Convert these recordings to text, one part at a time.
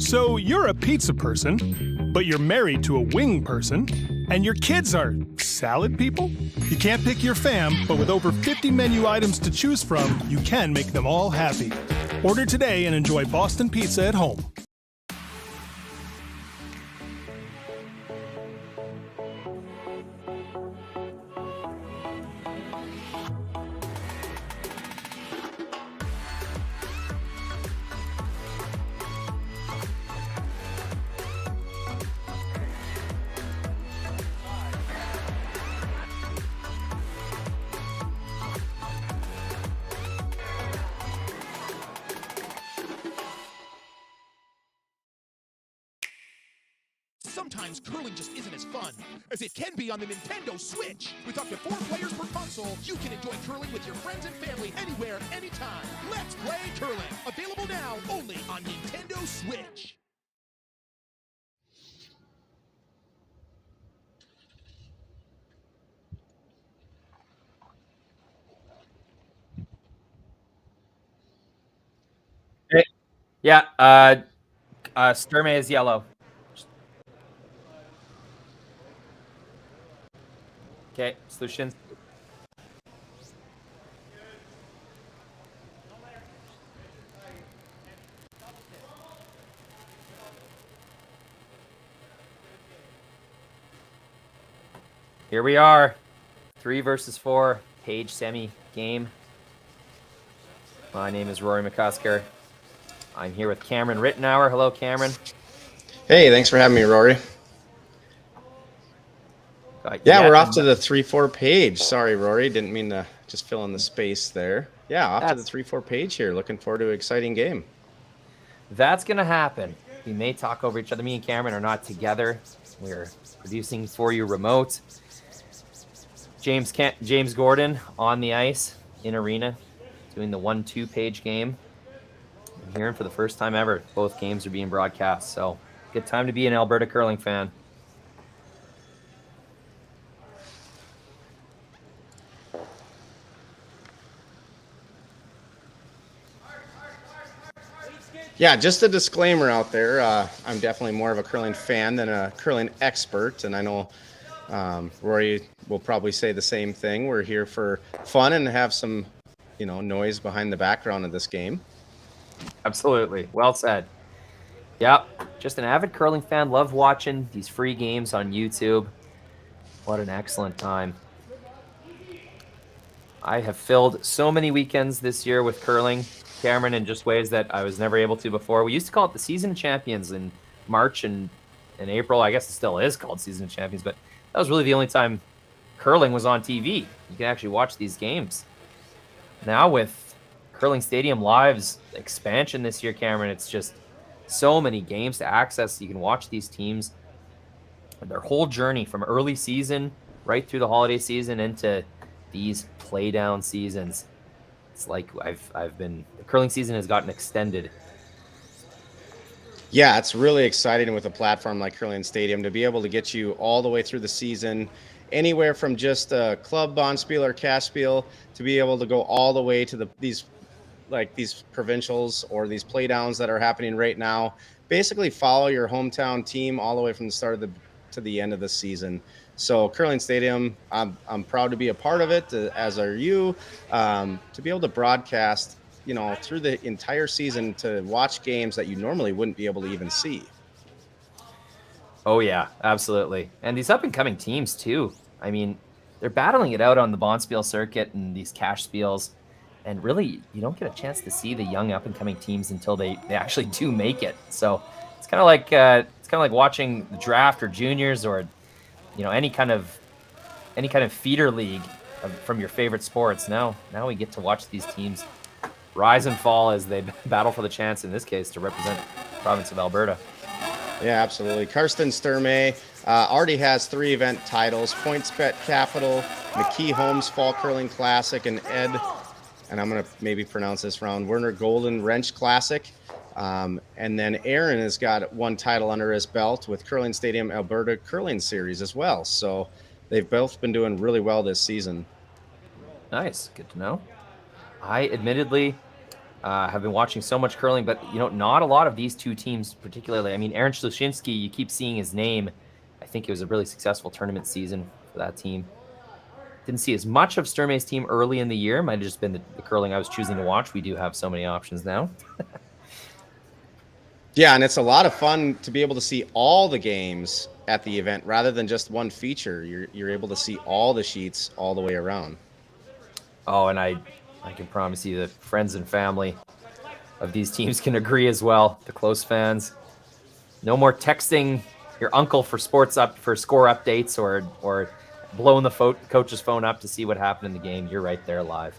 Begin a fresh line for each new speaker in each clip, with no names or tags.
So you're a pizza person, but you're married to a wing person, and your kids are salad people? You can't pick your fam, but with over 50 menu items to choose from, you can make them all happy. Order today and enjoy Boston Pizza at home.
Sometimes curling just isn't as fun as it can be on the Nintendo Switch. With up to 4 players per console, you can enjoy curling with your friends and family anywhere, anytime. Let's play curling. Available now only on Nintendo Switch.
Yeah, Sturmay is yellow. Okay, Sluchinski. Here we are, 3 versus 4, Page semi game. My name is Rory McCusker. I'm here with Cameron Rittenauer. Hello, Cameron.
Hey, thanks for having me, Rory. Yeah, we're off to the 3-4 page. Sorry, Rory. Didn't mean to just fill in the space there. Yeah, off to the 3-4 page here. Looking forward to an exciting game.
That's going to happen. We may talk over each other. Me and Cameron are not together. We're producing for you remote. James Gordon on the ice in arena doing the 1-2 page game. I'm hearing for the first time ever, both games are being broadcast. So good time to be an Alberta curling fan.
Yeah, just a disclaimer out there. I'm definitely more of a curling fan than a curling expert, and I know Rory will probably say the same thing. We're here for fun and have some, noise behind the background of this game.
Absolutely. Well said. Yep. Just an avid curling fan. Love watching these free games on YouTube. What an excellent time. I have filled so many weekends this year with curling, Cameron, in just ways that I was never able to before. We used to call it the Season of Champions in March and April. I guess it still is called Season of Champions, but that was really the only time curling was on TV. You can actually watch these games. Now with Curling Stadium Live's expansion this year, Cameron, it's just so many games to access. You can watch these teams, their whole journey from early season right through the holiday season into these play down seasons. It's like the curling season has gotten extended.
Yeah, it's really exciting with a platform like Curling Stadium to be able to get you all the way through the season, anywhere from just a club bonspiel or cash spiel to be able to go all the way to these provincials or these play downs that are happening right now. Basically follow your hometown team all the way from the start of to the end of the season. So Curling Stadium, I'm proud to be a part of it, as are you, to be able to broadcast, through the entire season, to watch games that you normally wouldn't be able to even see.
Oh yeah, absolutely. And these up and coming teams too. I mean, they're battling it out on the bonspiel circuit and these cash spiels. And really, you don't get a chance to see the young up and coming teams until they actually do make it. So it's kind of like watching the draft or juniors or any kind of feeder league from your favorite sports. Now we get to watch these teams rise and fall as they battle for the chance, in this case, to represent the province of Alberta.
Yeah, absolutely. Karsten Sturmay already has 3 event titles: PointsBet Capital, McKee Holmes Fall Curling Classic, and and I'm going to maybe pronounce this wrong, Werner Golden Wrench Classic. And then Aaron has got 1 title under his belt with Curling Stadium Alberta Curling Series as well. So they've both been doing really well this season.
Nice. Good to know. I admittedly have been watching so much curling, but not a lot of these two teams particularly. I mean, Aaron Sluchinski, you keep seeing his name. I think it was a really successful tournament season for that team. Didn't see as much of Sturmay's team early in the year. Might have just been the curling I was choosing to watch. We do have so many options now.
Yeah, and it's a lot of fun to be able to see all the games at the event rather than just one feature. You're able to see all the sheets all the way around.
Oh, and I can promise you that friends and family of these teams can agree as well. The close fans. No more texting your uncle for score updates or blowing the coach's phone up to see what happened in the game. You're right there live.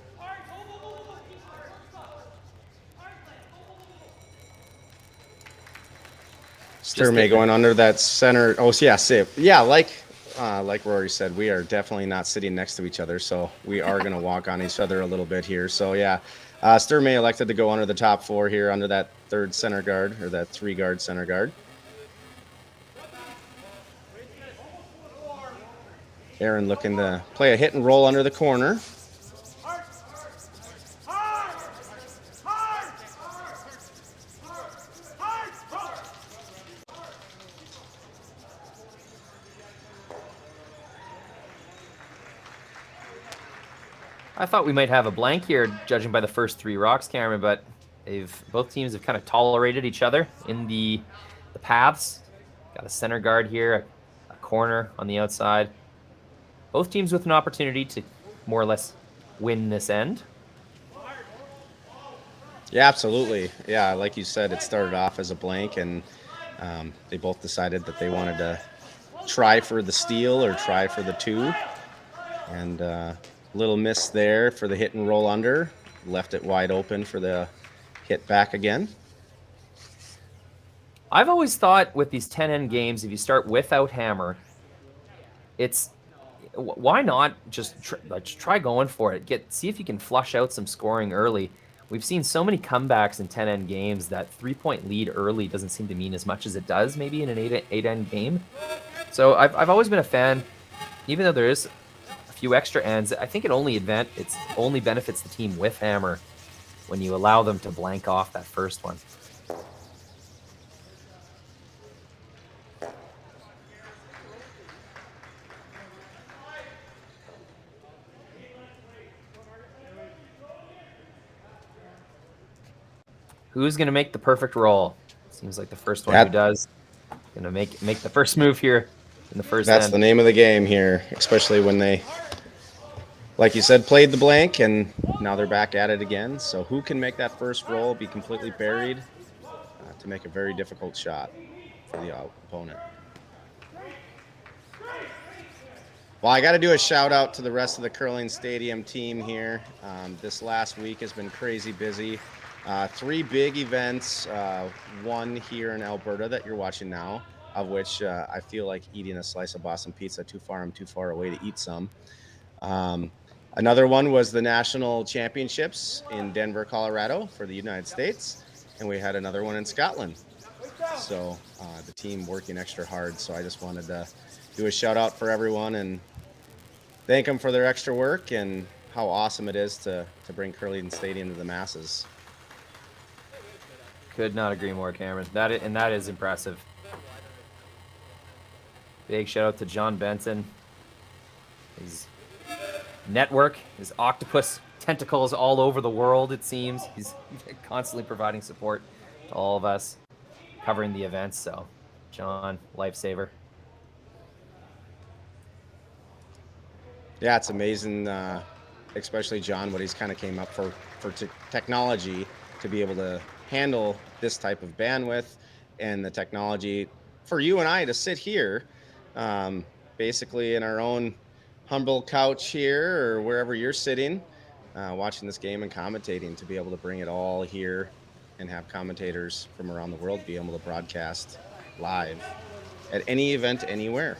Sturmay going under that center. Oh, yeah, safe. Yeah, like Rory said, we are definitely not sitting next to each other, so we are going to walk on each other a little bit here. So, yeah, Sturmay elected to go under the top four here, under that third center guard, or that three-guard center guard. Aaron looking to play a hit and roll under the corner.
I thought we might have a blank here, judging by the first three rocks, Cameron, but both teams have kind of tolerated each other in the paths. Got a center guard here, a corner on the outside. Both teams with an opportunity to more or less win this end.
Yeah, absolutely. Yeah, like you said, it started off as a blank, and they both decided that they wanted to try for the steal or try for the two. And little miss there for the hit and roll under. Left it wide open for the hit back again.
I've always thought with these 10-end games, if you start without hammer, why not just try going for it? See if you can flush out some scoring early. We've seen so many comebacks in 10-end games that 3-point lead early doesn't seem to mean as much as it does maybe in an 8-end game. So I've always been a fan, even though there is a few extra ends. I think it only benefits the team with hammer when you allow them to blank off that first one. Who's going to make the perfect roll? Seems like the first one who does. Going to make the first move here in the first
That's
end.
the name of the game here, especially when they, like you said, played the blank, and now they're back at it again. So who can make that first roll, be completely buried, to make a very difficult shot for the opponent? Well, I got to do a shout out to the rest of the curling stadium team here. This last week has been crazy busy. 3 big events, one here in Alberta that you're watching now, of which I feel like eating a slice of Boston pizza. I'm too far away to eat some. Another one was the National Championships in Denver, Colorado for the United States. And we had another one in Scotland. So the team working extra hard. So I just wanted to do a shout out for everyone and thank them for their extra work and how awesome it is to bring curling stadium to the masses.
Could not agree more, Cameron. That is impressive. Big shout out to John Benson. His network, his octopus tentacles all over the world, it seems. He's constantly providing support to all of us, covering the events. So, John, lifesaver.
Yeah, it's amazing, especially John, what he's kind of came up for technology to be able to handle this type of bandwidth and the technology for you and I to sit here basically in our own humble couch here or wherever you're sitting watching this game and commentating, to be able to bring it all here and have commentators from around the world be able to broadcast live at any event anywhere.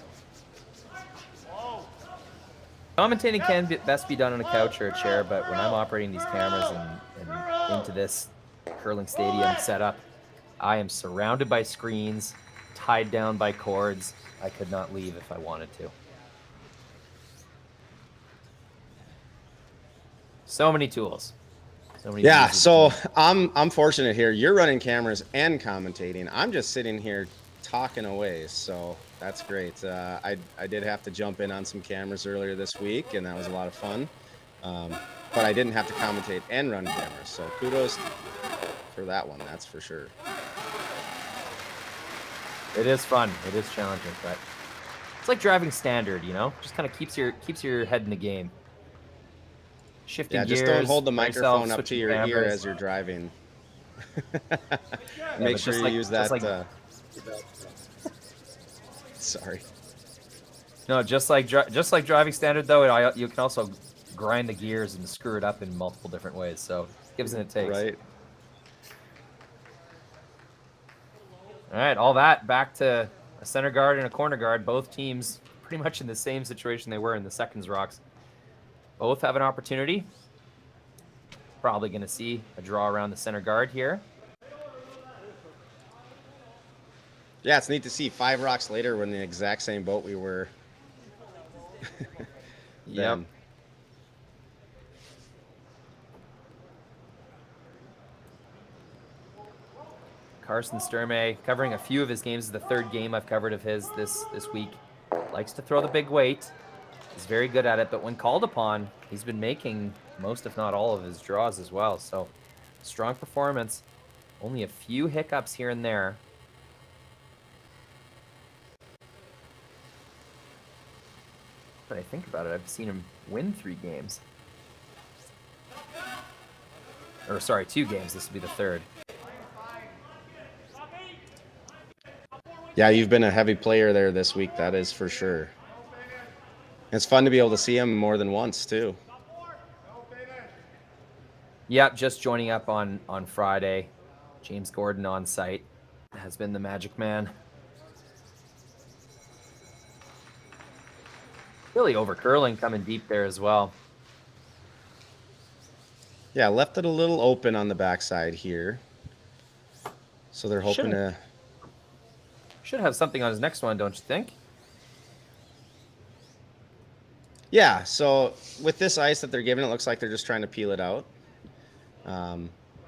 Commentating can best be done on a couch or a chair, but when I'm operating these cameras and into this curling stadium setup, I am surrounded by screens, tied down by cords. I could not leave if I wanted to. So many tools.
Yeah, so I'm fortunate here. You're running cameras and commentating. I'm just sitting here talking away, so that's great. I did have to jump in on some cameras earlier this week, and that was a lot of fun. But I didn't have to commentate and run cameras, so kudos for that one. That's for sure.
It is fun. It is challenging, but it's like driving standard, you know. Just kind of keeps your head in the game. Shifting gears.
Just don't hold the microphone up to your ear as you're driving. Make sure you use that. Sorry.
No, just like driving standard though, you can also grind the gears and screw it up in multiple different ways. So it gives and it takes.
Right.
All right, all that back to a center guard and a corner guard. Both teams pretty much in the same situation they were in the Seconds Rocks. Both have an opportunity. Probably going to see a draw around the center guard here.
Yeah, it's neat to see 5 Rocks later we're in the exact same boat we were.
Yep. Karsten Sturmay covering a few of his games. This is the third game I've covered of his this week. Likes to throw the big weight. He's very good at it, but when called upon, he's been making most, if not all, of his draws as well. So, strong performance. Only a few hiccups here and there. But I think about it, I've seen him win 3 games. Or, sorry, 2 games. This will be the third.
Yeah, you've been a heavy player there this week, that is for sure. It's fun to be able to see him more than once, too.
Yep, just joining up on Friday. James Gordon on site has been the magic man. Really over curling coming deep there as well.
Yeah, left it a little open on the backside here. So they're hoping to...
Should have something on his next one, don't you think?
Yeah, so with this ice that they're giving, it looks like they're just trying to peel it out.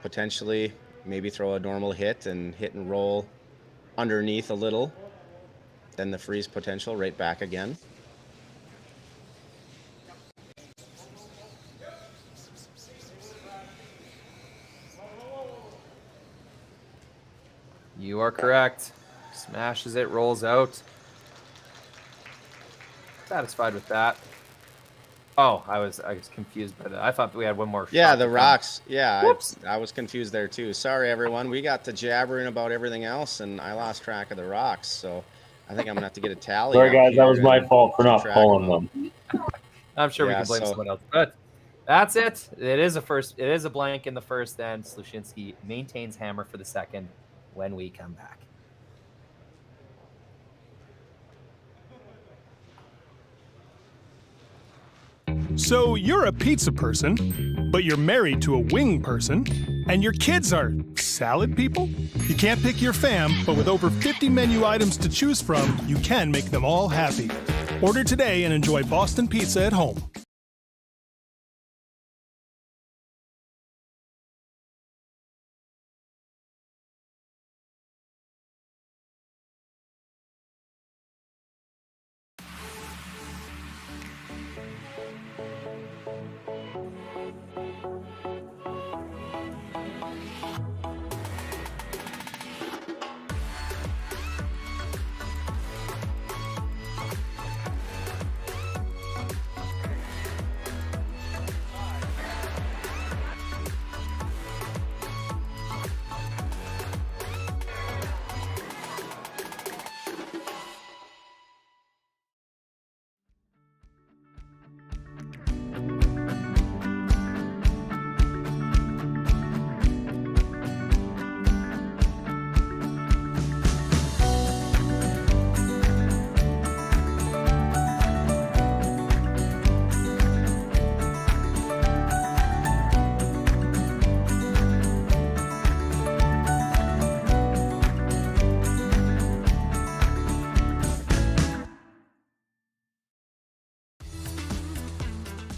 Potentially, maybe throw a normal hit and roll underneath a little. Then the freeze potential right back again.
You are correct. Smashes it, rolls out. Satisfied with that. Oh, I was confused by that. I thought we had one more.
Yeah, the Rocks. Yeah, I was confused there too. Sorry, everyone. We got to jabbering about everything else, and I lost track of the Rocks. So I think I'm gonna have to get a tally.
Sorry, guys. That was my fault for not pulling them.
I'm sure we can blame someone else. But that's it. It is a first. It is a blank in the first, and Sluchinski maintains hammer for the second when we come back.
So you're a pizza person, but you're married to a wing person, and your kids are salad people? You can't pick your fam, but with over 50 menu items to choose from, you can make them all happy. Order today and enjoy Boston Pizza at home.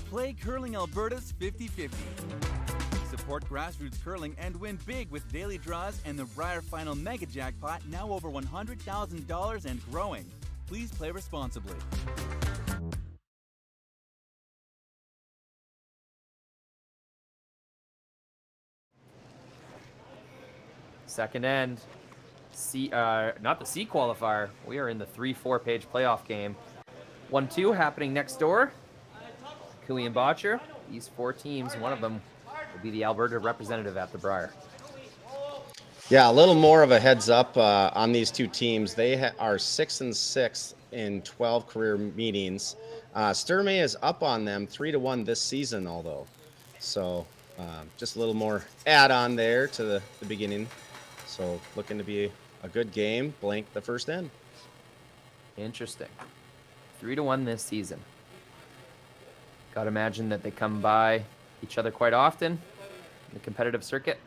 Play Curling Alberta's 50-50. Support grassroots curling and win big with daily draws and the Brier Final Mega Jackpot, now over $100,000 and growing. Please play responsibly.
Second end. Not the C qualifier. We are in the 3-4 page playoff game. 1-2 happening next door. Cooey and Botcher. These 4 teams, one of them will be the Alberta representative at the Brier.
Yeah, a little more of a heads up on these 2 teams. They are 6-6 in 12 career meetings. Sturmay is up on them 3-1 this season, although. So just a little more add-on there to the beginning. So looking to be a good game. Blank the first end.
Interesting. 3-1 this season. Gotta imagine that they come by each other quite often in the competitive circuit.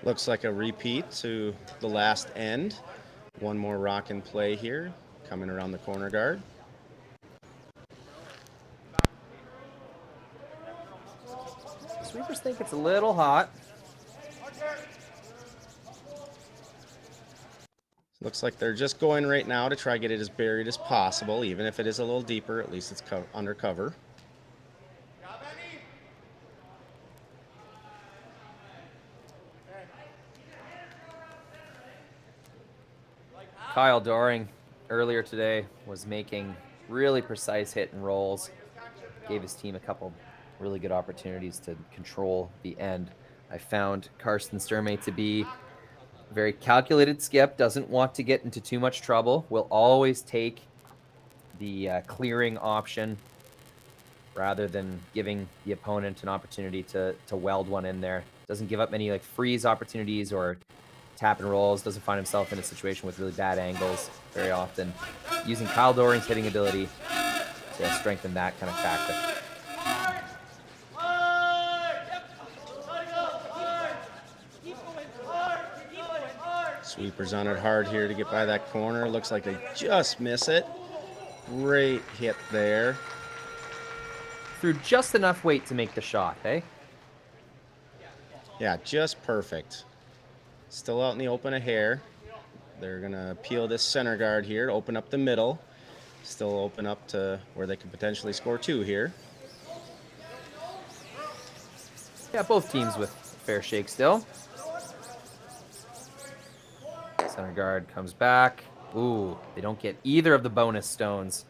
Looks like a repeat to the last end. One more rock and play here, coming around the corner guard.
Sweepers think it's a little hot.
Looks like they're just going right now to try to get it as buried as possible. Even if it is a little deeper, at least it's under cover.
Kyle Doring earlier today was making really precise hit and rolls. Gave his team a couple really good opportunities to control the end. I found Karsten Sturmay to be a very calculated skip, doesn't want to get into too much trouble, will always take the clearing option rather than giving the opponent an opportunity to weld one in there. Doesn't give up many like freeze opportunities or tap and rolls, doesn't find himself in a situation with really bad angles very often. Using Kyle Doring's hitting ability to strengthen that kind of tactic.
Sweepers on it hard here to get by that corner. Looks like they just miss it. Great hit there.
Threw just enough weight to make the shot, hey?
Yeah, just perfect. Still out in the open a hair. They're going to peel this center guard here, open up the middle. Still open up to where they could potentially score 2 here.
Yeah, both teams with fair shake still. Center guard comes back. Ooh, they don't get either of the bonus stones.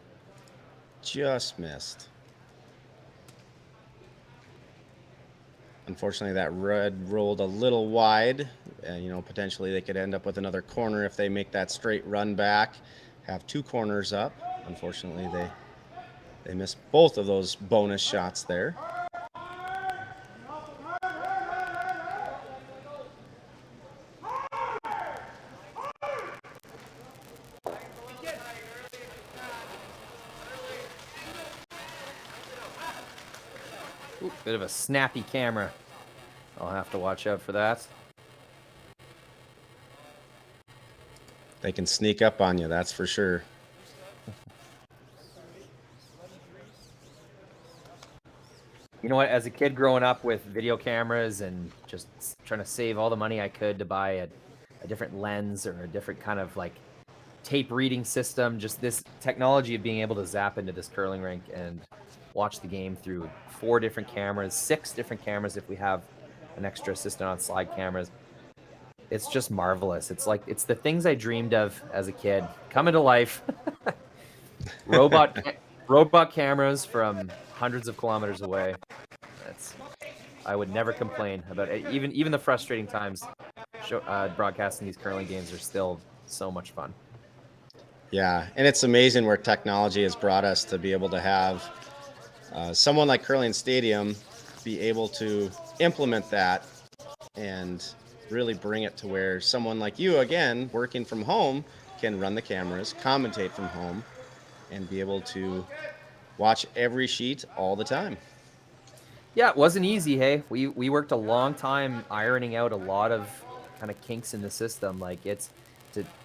Just missed. Unfortunately, that red rolled a little wide. Potentially they could end up with another corner if they make that straight run back. Have 2 corners up. Unfortunately, they missed both of those bonus shots there.
Ooh, bit of a snappy camera. I'll have to watch out for that.
They can sneak up on you, that's for sure.
You know what? As a kid growing up with video cameras and just trying to save all the money I could to buy a different lens or a different kind of like tape reading system, just this technology of being able to zap into this curling rink and watch the game through 4 different cameras, 6 different cameras if we have an extra assistant on slide cameras. It's just marvelous. It's the things I dreamed of as a kid coming to life. Robot cameras from hundreds of kilometers away. I would never complain about it. Even the frustrating times. Broadcasting these curling games are still so much fun.
Yeah, and it's amazing where technology has brought us to be able to have someone like Curling Stadium be able to implement that and really bring it to where someone like you, again, working from home, can run the cameras, commentate from home, and be able to watch every sheet all the time.
Yeah, it wasn't easy, hey. We worked a long time ironing out a lot of kind of kinks in the system. Like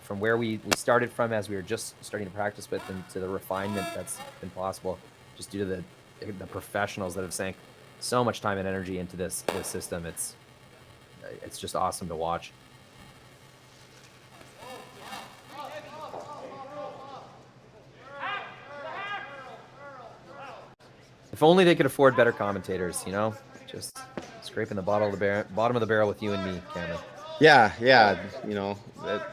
from where we started from as we were just starting to practice with, and to the refinement that's been possible just due to the professionals that have sank so much time and energy into this system. It's just awesome to watch. If only they could afford better commentators, you know? Just scraping the bottom of the barrel with you and me, Cameron.
Yeah. You know,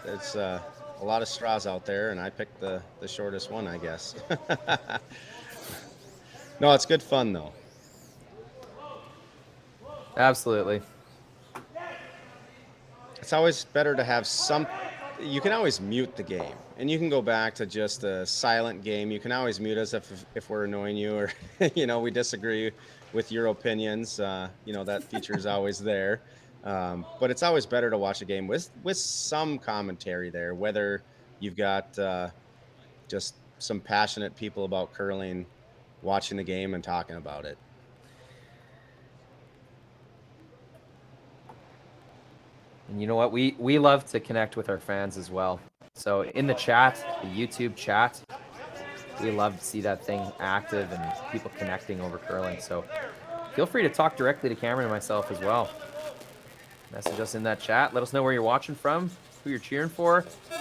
it's a lot of straws out there, and I picked the shortest one, I guess. No, it's good fun, though.
Absolutely.
It's always better to have you can always mute the game, and you can go back to just a silent game. You can always mute us if we're annoying you, or you know, we disagree with your opinions. You know, that feature is always there. But it's always better to watch a game with some commentary there, whether you've got just some passionate people about curling watching the game and talking about it.
And you know what? We love to connect with our fans as well. So in the chat, the YouTube chat, we love to see that thing active and people connecting over curling. So feel free to talk directly to Cameron and myself as well. Message us in that chat. Let us know where you're watching from, who you're cheering for. We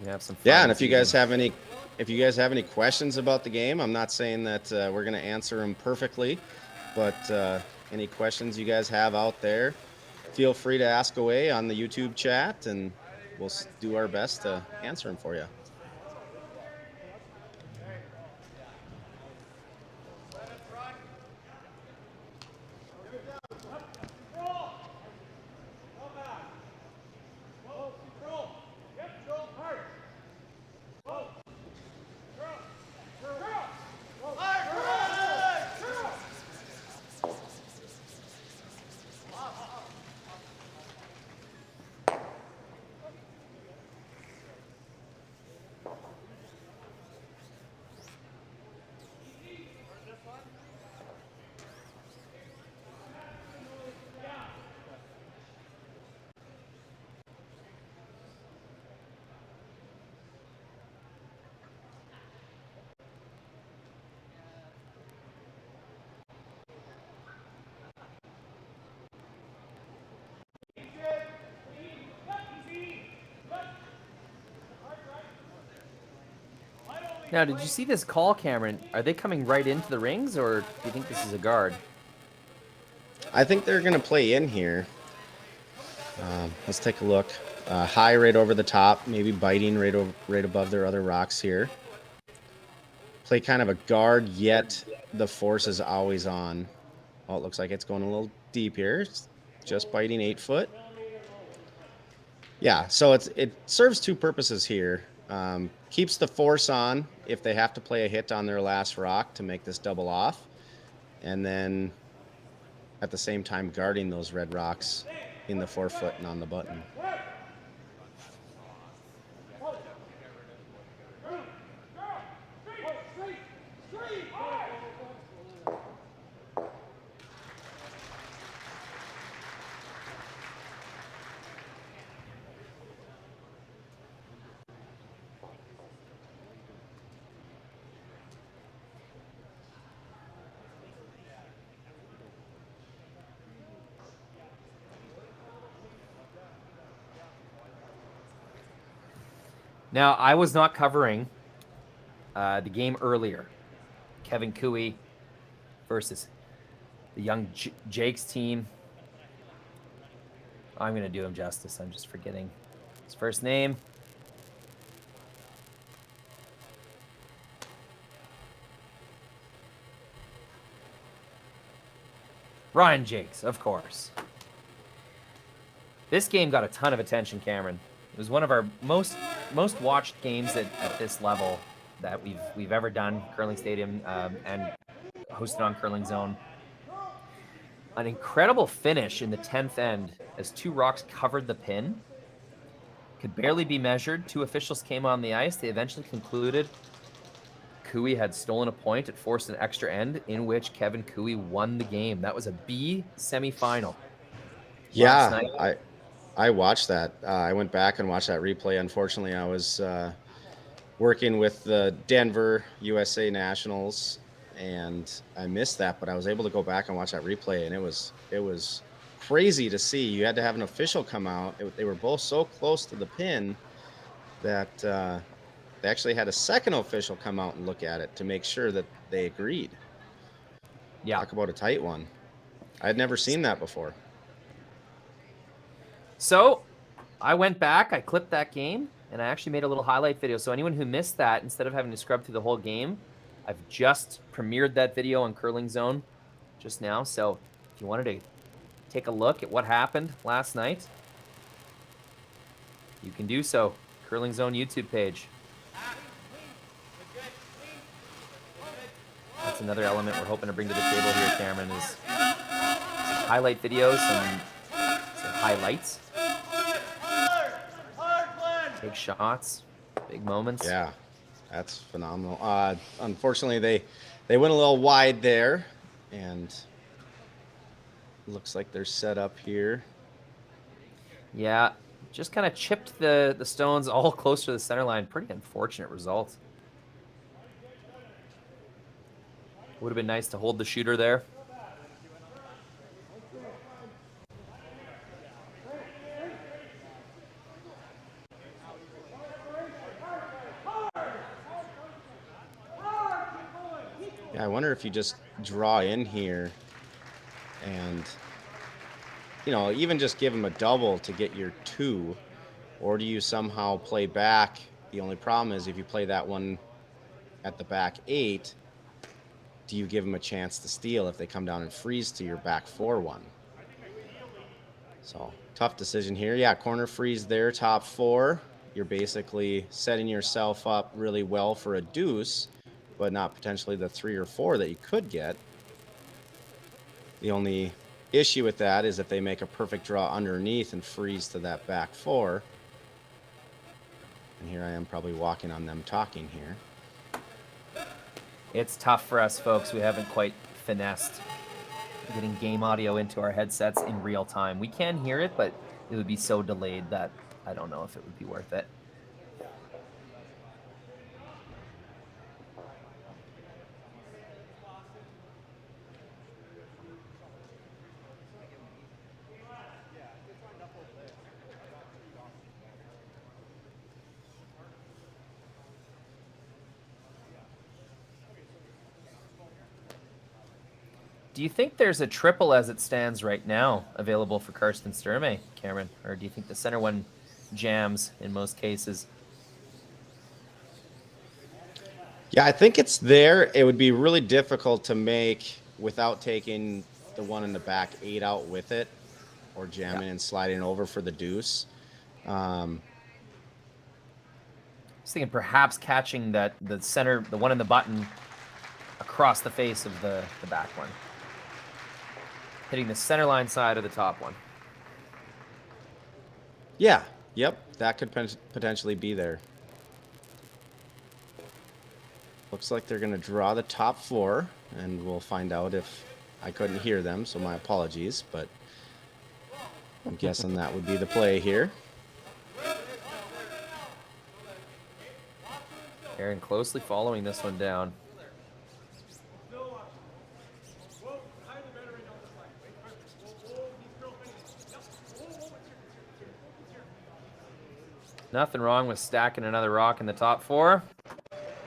can have some fun.
Yeah, and if you guys have any questions about the game, I'm not saying that we're going to answer them perfectly, but any questions you guys have out there, feel free to ask away on the YouTube chat, and we'll do our best to answer them for you.
Now, did you see this call, Cameron? Are they coming right into the rings, or do you think this is a guard?
I think they're going to play in here. Let's take a look. High right over the top, maybe biting right above their other rocks here. Play kind of a guard, yet the force is always on. Oh, it looks like it's going a little deep here. It's just biting 8 foot. Yeah, so it serves two purposes here. Keeps the force on if they have to play a hit on their last rock to make this double off. And then at the same time guarding those red rocks in the 4 foot and on the button.
Now, I was not covering the game earlier. Kevin Cooey versus the young Jake's team. I'm going to do him justice. I'm just forgetting his first name. Ryan Jakes, of course. This game got a ton of attention, Cameron. It was one of our most watched games at this level that we've ever done, Curling Stadium, and hosted on Curling Zone. An incredible finish in the 10th end as 2 rocks covered the pin. Could barely be measured. 2 officials came on the ice. They eventually concluded Cooey had stolen a point. It forced an extra end in which Kevin Cooey won the game. That was a B semifinal.
Yeah, I watched that. I went back and watched that replay. Unfortunately, I was working with the Denver USA Nationals, and I missed that. But I was able to go back and watch that replay, and it was crazy to see. You had to have an official come out. They were both so close to the pin that they actually had a second official come out and look at it to make sure that they agreed.
Yeah.
Talk about a tight one. I had never seen that before.
So I went back, I clipped that game, and I actually made a little highlight video. So anyone who missed that, instead of having to scrub through the whole game, I've just premiered that video on Curling Zone just now. So if you wanted to take a look at what happened last night, you can do so. Curling Zone YouTube page. That's another element we're hoping to bring to the table here, Cameron, is some highlight videos, some highlights. Big shots, big moments.
Yeah, that's phenomenal. Unfortunately, they went a little wide there, and looks like they're set up here.
Yeah, just kind of chipped the stones all close to the center line. Pretty unfortunate result. Would have been nice to hold the shooter there.
Yeah, I wonder if you just draw in here and, you know, even just give him a double to get your 2, or do you somehow play back? The only problem is if you play that one at the back 8, do you give them a chance to steal if they come down and freeze to your back 4-1? So tough decision here. Yeah, corner freeze there, top 4. You're basically setting yourself up really well for a deuce, but not potentially the 3 or 4 that you could get. The only issue with that is if they make a perfect draw underneath and freeze to that back 4. And here I am probably walking on them talking here.
It's tough for us, folks. We haven't quite finessed getting game audio into our headsets in real time. We can hear it, but it would be so delayed that I don't know if it would be worth it. Do you think there's a triple as it stands right now available for Karsten Sturmay, Cameron? Or do you think the center one jams in most cases?
Yeah, I think it's there. It would be really difficult to make without taking the one in the back 8 out with it, or jamming and sliding over for the deuce.
I was thinking perhaps catching the center, the one in the button, across the face of the back one. Hitting the center line side of the top one.
Yeah, yep, that could potentially be there. Looks like they're going to draw the top 4, and we'll find out if I couldn't hear them, so my apologies, but I'm guessing that would be the play here.
Aaron closely following this one down. Nothing wrong with stacking another rock in the top 4.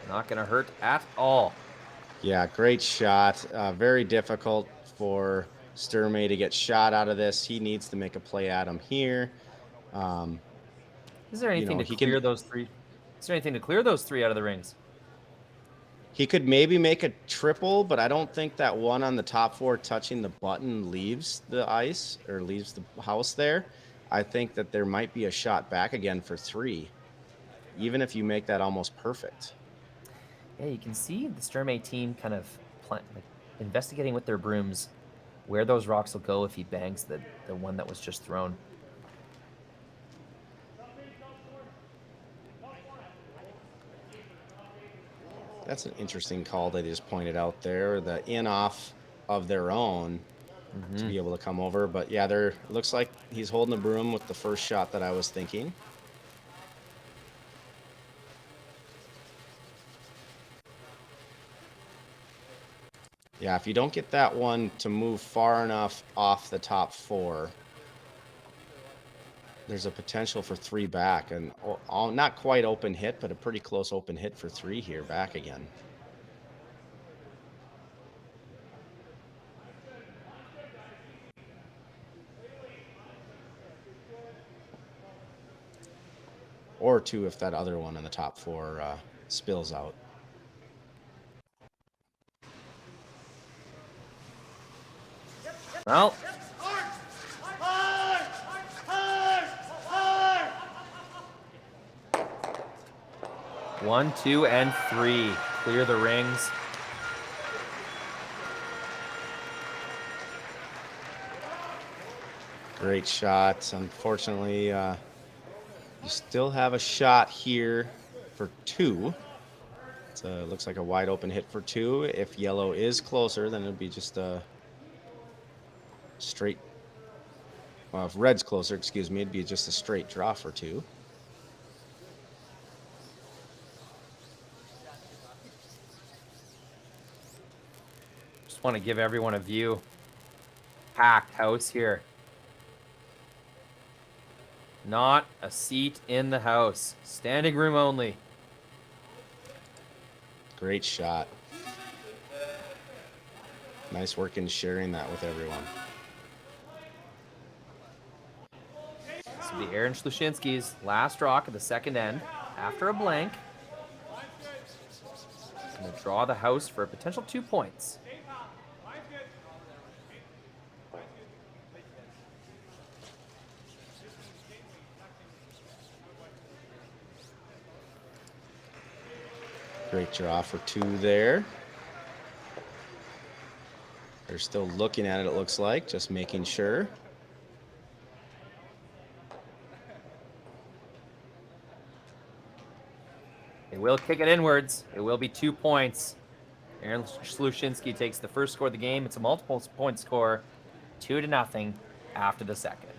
Not going to hurt at all.
Yeah, great shot. Very difficult for Sturmay to get shot out of this. He needs to make a play at him here.
Is there anything to clear those 3? Is there anything to clear those 3 out of the rings?
He could maybe make a triple, but I don't think that one on the top 4 touching the button leaves the ice or leaves the house there. I think that there might be a shot back again for 3, even if you make that almost perfect.
Yeah, you can see the Sturmay team kind of investigating with their brooms where those rocks will go if he bangs the one that was just thrown.
That's an interesting call they just pointed out there. The in-off of their own to be able to come over. But yeah, it looks like he's holding the broom with the first shot that I was thinking. Yeah, if you don't get that one to move far enough off the top 4, there's a potential for 3 back. And not quite open hit, but a pretty close open hit for 3 here back again. Or 2 if that other one in the top 4 spills out.
Well, 1, 2, and 3. Clear the rings.
Great shot. Unfortunately, you still have a shot here for 2. It looks like a wide open hit for 2. If yellow is closer, then it'll be just a straight. Well, if red's closer, excuse me, it'd be just a straight draw for 2.
Just want to give everyone a view. Packed house here. Not a seat in the house. Standing room only.
Great shot. Nice work in sharing that with everyone.
This will be Aaron Sluchinski's last rock of the second end after a blank. Going to draw the house for a potential 2 points.
Great draw for 2 there. They're still looking at it, it looks like, just making sure.
They will kick it inwards. It will be 2 points. Aaron Sluchinski takes the first score of the game. It's a multiple point score, 2-0 after the second.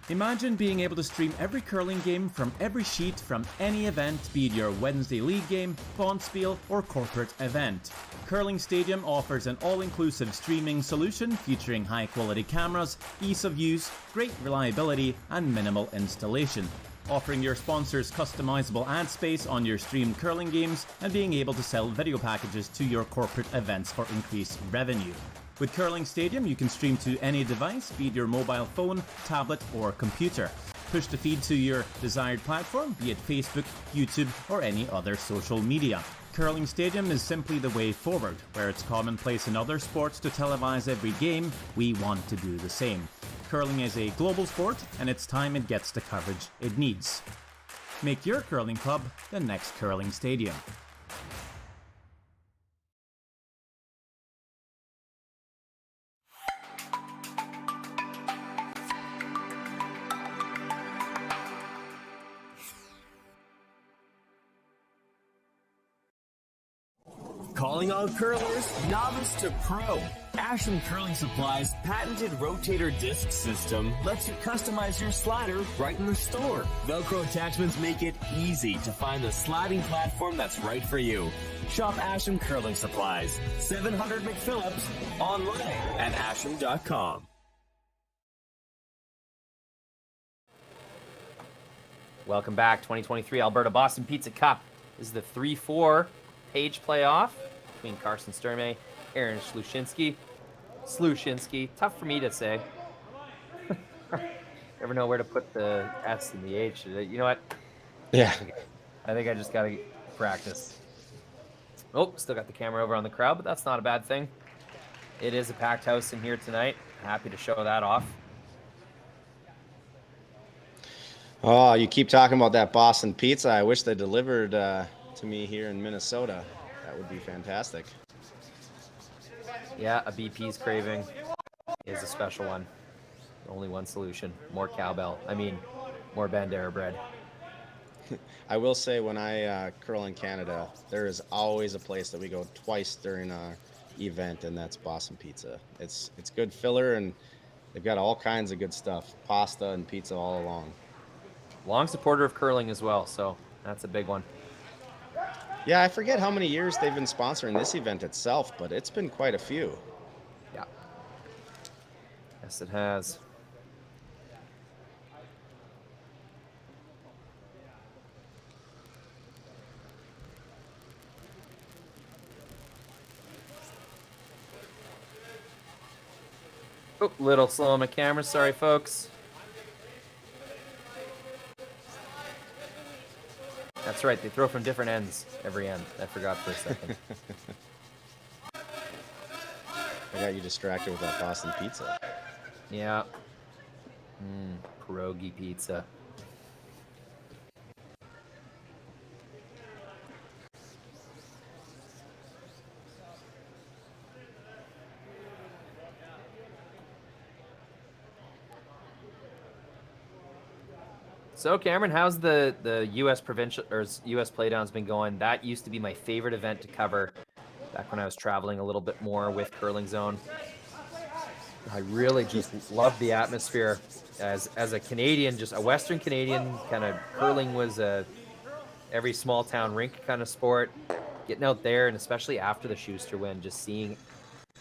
Imagine being able to stream every curling game from every sheet from any event, be it your Wednesday league game, bonspiel, or corporate event. Curling Stadium offers an all-inclusive streaming solution featuring high-quality cameras, ease of use, great reliability, and minimal installation. Offering your sponsors customizable ad space on your streamed curling games and being able to sell video packages to your corporate events for increased revenue. With Curling Stadium, you can stream to any device, be it your mobile phone, tablet, or computer. Push the feed to your desired platform, be it Facebook, YouTube, or any other social media. Curling Stadium is simply the way forward. Where it's commonplace in other sports to televise every game, we want to do the same. Curling is a global sport, and it's time it gets the coverage it needs. Make your curling club the next Curling Stadium.
Calling all curlers, novice to pro. Asham Curling Supply's patented rotator disc system lets you customize your slider right in the store. Velcro attachments make it easy to find the sliding platform that's right for you. Shop Asham Curling Supplies, 700 McPhillips, online at asham.com.
Welcome back, 2023 Alberta Boston Pizza Cup. This is the 3-4 page playoff between Karsten Sturmay, Aaron Sluchinski. Tough for me to say. Never know where to put the S and the H. You know what?
Yeah.
I think I just got to practice. Oh, still got the camera over on the crowd, but that's not a bad thing. It is a packed house in here tonight. Happy to show that off.
Oh, you keep talking about that Boston pizza. I wish they delivered to me here in Minnesota. That would be fantastic.
Yeah, a BP's craving is a special one. Only one solution. More cowbell. I mean, more Bandera bread.
I will say when I curl in Canada, there is always a place that we go twice during our event, and that's Boston Pizza. It's good filler, and they've got all kinds of good stuff. Pasta and pizza all along.
Long supporter of curling as well, so that's a big one.
Yeah, I forget how many years they've been sponsoring this event itself, but it's been quite a few.
Yeah. Yes, it has. Oh, little slow on my camera. Sorry, folks. That's right. They throw from different ends every end. I forgot for a second.
I got you distracted with that Boston pizza.
Yeah. Pierogi pizza. So Cameron, how's the U.S. provincial or U.S. Playdowns been going? That used to be my favorite event to cover back when I was traveling a little bit more with Curling Zone. I really just love the atmosphere. As a Canadian, just a Western Canadian, kind of curling was every small town rink kind of sport. Getting out there, and especially after the Schuster win, just seeing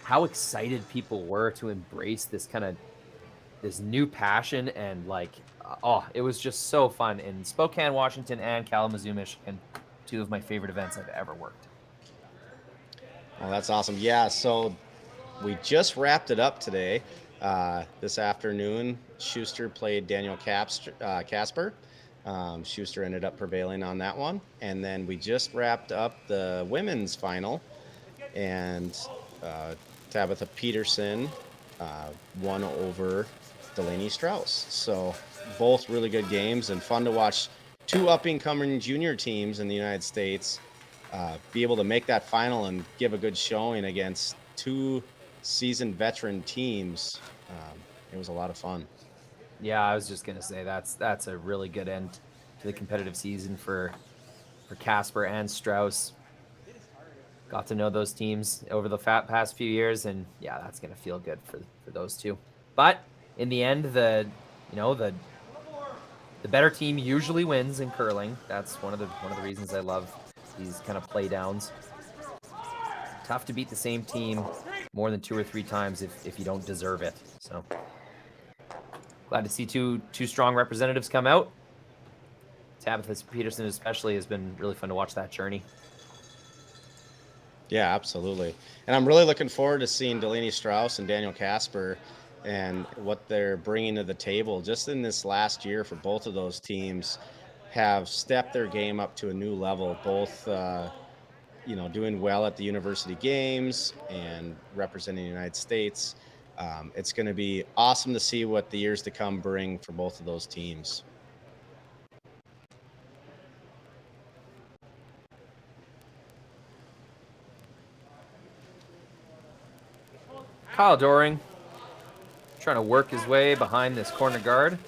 how excited people were to embrace this new passion, and it was just so fun in Spokane, Washington, and Kalamazoo, Michigan, two of my favorite events I've ever worked.
Oh, that's awesome. Yeah, so we just wrapped it up today. This afternoon, Schuster played Daniel Casper. Schuster ended up prevailing on that one. And then we just wrapped up the women's final, and Tabitha Peterson won over Delaney Strauss. So both really good games, and fun to watch two up-and-coming junior teams in the United States be able to make that final and give a good showing against two seasoned veteran teams. It was a lot of fun.
Yeah, I was just gonna say that's a really good end to the competitive season for Casper and Strauss. Got to know those teams over the past few years, and yeah, that's gonna feel good for those two. But in the end, the better team usually wins in curling. That's one of the reasons I love these kind of play downs. Tough to beat the same team more than 2 or 3 times if you don't deserve it. So glad to see two strong representatives come out. Tabitha Peterson especially has been really fun to watch that journey.
Yeah, absolutely. And I'm really looking forward to seeing Delaney Strauss and Daniel Casper and what they're bringing to the table just in this last year for both of those teams. Have stepped their game up to a new level, both doing well at the university games and representing the United States. It's going to be awesome to see what the years to come bring for both of those teams.
Kyle Doring trying to work his way behind this corner guard.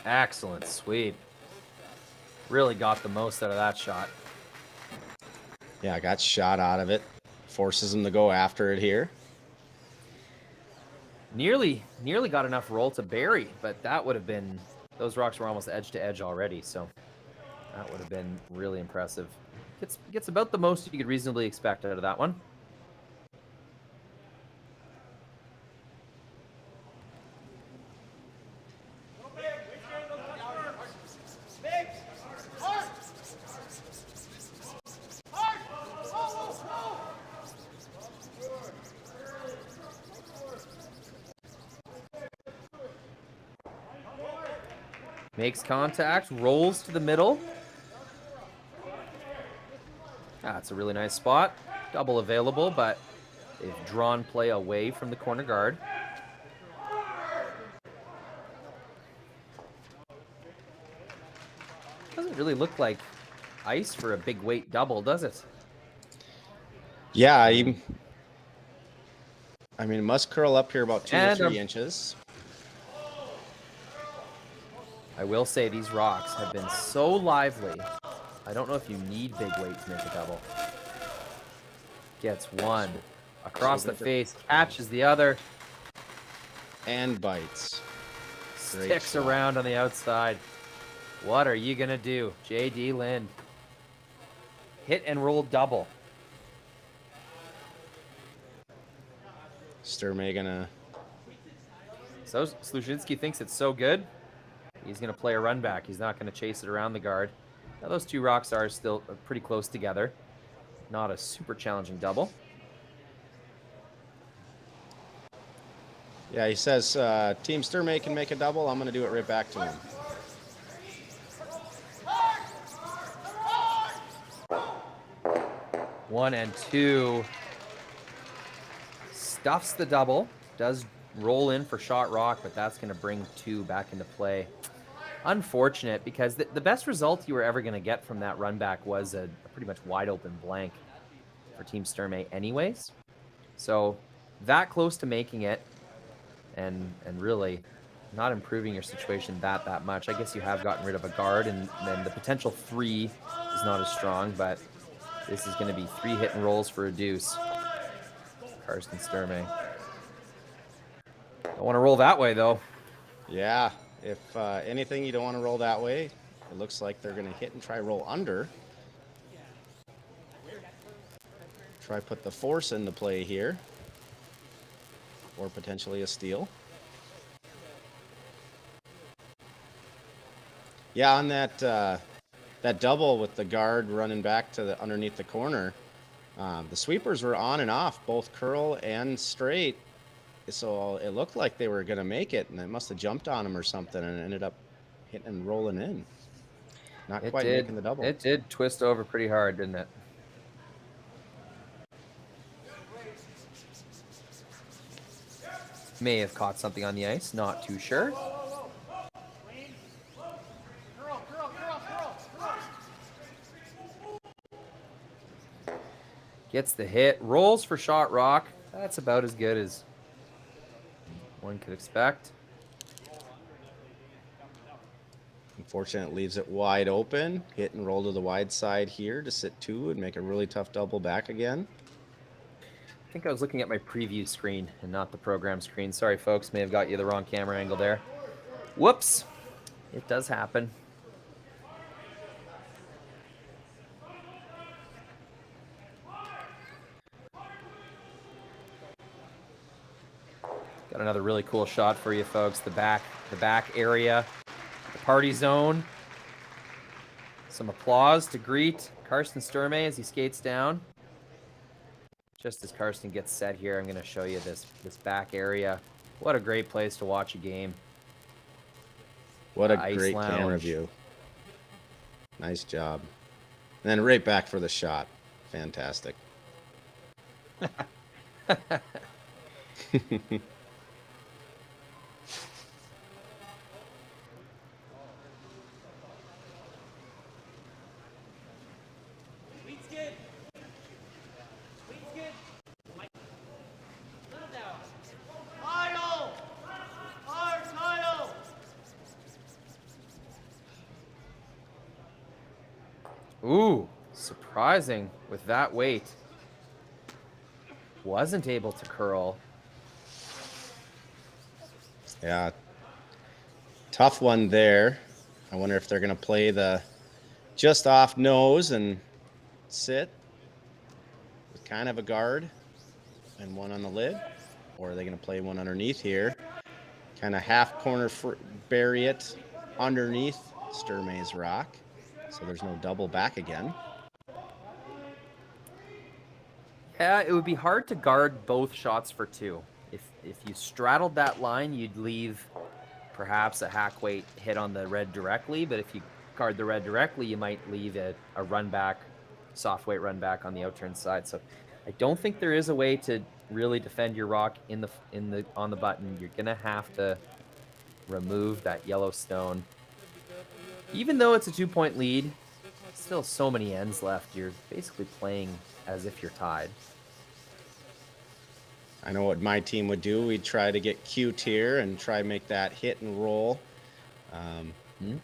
Excellent sweep. Really got the most out of that shot.
Yeah, got shot out of it. Forces him to go after it here.
Nearly got enough roll to bury, but that would have been, those rocks were almost edge to edge already, so that would have been really impressive. Gets about the most you could reasonably expect out of that one. Makes contact, rolls to the middle. That's a really nice spot. Double available, but they've drawn play away from the corner guard. Doesn't really look like ice for a big weight double, does it?
Yeah, I mean, it must curl up here about 2 to 3 inches.
I will say these rocks have been so lively. I don't know if you need big weight to make a double. Gets one across the face, catches the other,
and bites.
Sticks around on the outside. What are you gonna do, J.D. Lind? Hit and roll double.
Sturmay gonna.
So Sluchinski thinks it's so good. He's gonna play a run back. He's not gonna chase it around the guard. Now those two rocks are still pretty close together. Not a super challenging double.
Yeah, he says Team Sturmay can make a double. I'm gonna do it right back to him.
One and two. Stuffs the double. Does roll in for shot rock, but that's going to bring two back into play. Unfortunate, because the best result you were ever going to get from that run back was a pretty much wide open blank for Team Sturmay anyways. So that close to making it and really not improving your situation that much. I guess you have gotten rid of a guard, and then the potential 3 is not as strong, but this is going to be 3 hit and rolls for a deuce. Karsten Sturmay. Don't want to roll that way, though.
Yeah, if anything, you don't want to roll that way. It looks like they're going to hit and try roll under. Try put the force into play here. Or potentially a steal. Yeah, on that that double with the guard running back to the underneath the corner, the sweepers were on and off, both curl and straight. So it looked like they were going to make it, and they must have jumped on him or something and ended up hitting and rolling in. Not quite making the double.
It did twist over pretty hard, didn't it? May have caught something on the ice, not too sure. Gets the hit, rolls for shot rock. That's about as good as one could expect.
Unfortunately, it leaves it wide open. Hit and roll to the wide side here to sit 2 and make a really tough double back again.
I think I was looking at my preview screen and not the program screen. Sorry, folks. May have got you the wrong camera angle there. Whoops. It does happen. Got another really cool shot for you folks. The back area, the party zone. Some applause to greet Karsten Sturmay as he skates down. Just as Karsten gets set here, I'm going to show you this back area. What a great place to watch a game.
What a great camera view. Nice job. And then right back for the shot. Fantastic.
Ooh, surprising with that weight. Wasn't able to curl.
Yeah. Tough one there. I wonder if they're going to play the just off nose and sit with kind of a guard and one on the lid. Or are they going to play one underneath here? Kind of half corner bury it underneath Sturmay's rock. So there's no double back again.
Yeah, it would be hard to guard both shots for 2. If you straddled that line, you'd leave perhaps a hack weight hit on the red directly, but if you guard the red directly, you might leave a run back, soft weight run back on the outturn side. So I don't think there is a way to really defend your rock on the button. You're gonna have to remove that yellow stone. Even though it's a 2-point lead, still so many ends left. You're basically playing as if you're tied.
I know what my team would do. We'd try to get cute here and try to make that hit and roll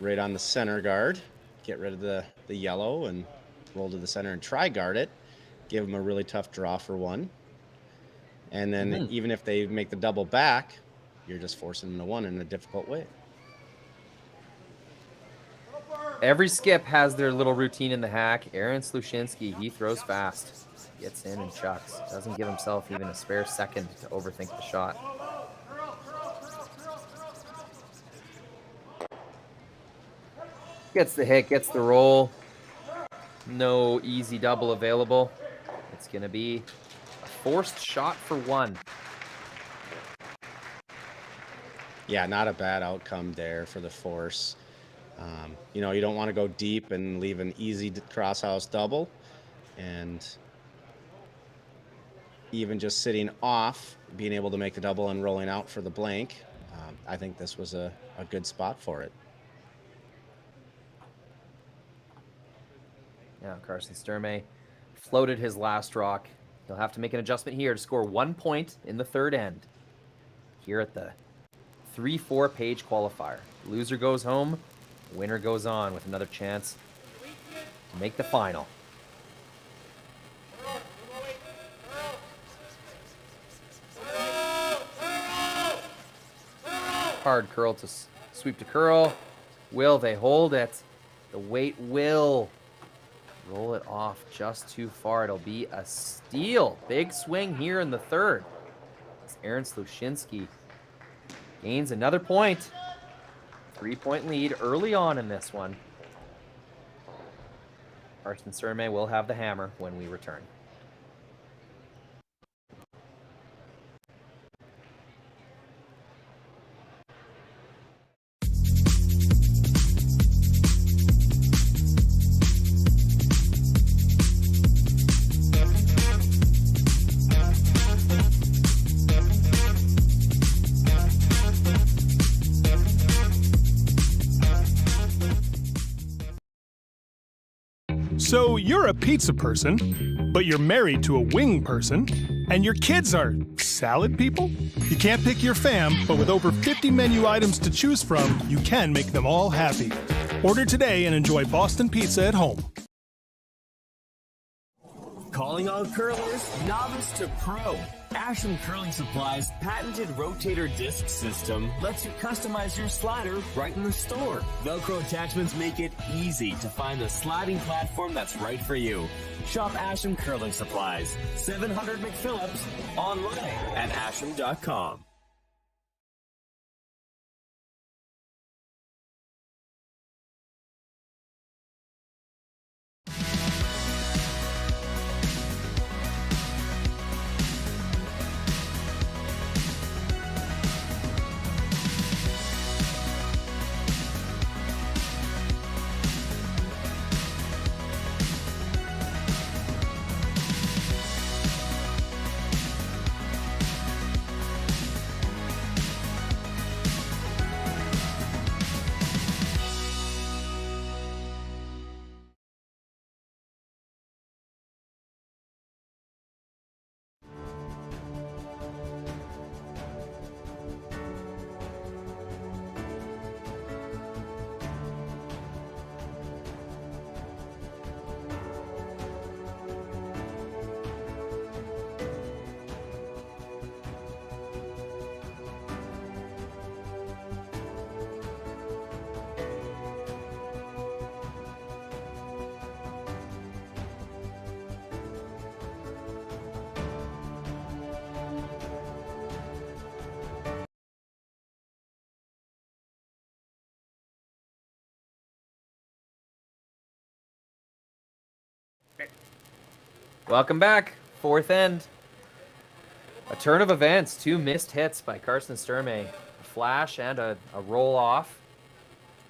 right on the center guard. Get rid of the yellow and roll to the center and try guard it. Give them a really tough draw for one. And then even if they make the double back, you're just forcing them to one in a difficult way.
Every skip has their little routine in the hack. Aaron Sluchinski, he throws fast. Gets in and chucks. Doesn't give himself even a spare second to overthink the shot. Gets the hit, gets the roll. No easy double available. It's going to be a forced shot for one.
Yeah, not a bad outcome there for the force. You know, you don't want to go deep and leave an easy crosshouse double. And even just sitting off, being able to make the double and rolling out for the blank, I think this was a good spot for it.
Now Karsten Sturmay floated his last rock. He'll have to make an adjustment here to score 1 point in the third end. Here at the 3-4 page qualifier. Loser goes home, winner goes on with another chance to make the final. Hard curl to sweep to curl. Will they hold it? The weight will roll it off just too far. It'll be a steal. Big swing here in the third. As Aaron Sluchinski gains another point. 3-point lead early on in this one. Karsten Sturmay will have the hammer when we return.
So you're a pizza person, but you're married to a wing person, and your kids are salad people? You can't pick your fam, but with over 50 menu items to choose from, you can make them all happy. Order today and enjoy Boston Pizza at home.
Calling all curlers, novice to pro. Asham Curling Supply's patented rotator disc system lets you customize your slider right in the store. Velcro attachments make it easy to find the sliding platform that's right for you. Shop Asham Curling Supplies, 700 McPhillips, online at asham.com.
Welcome back. Fourth end. A turn of events. 2 missed hits by Karsten Sturmay. flash and a roll off.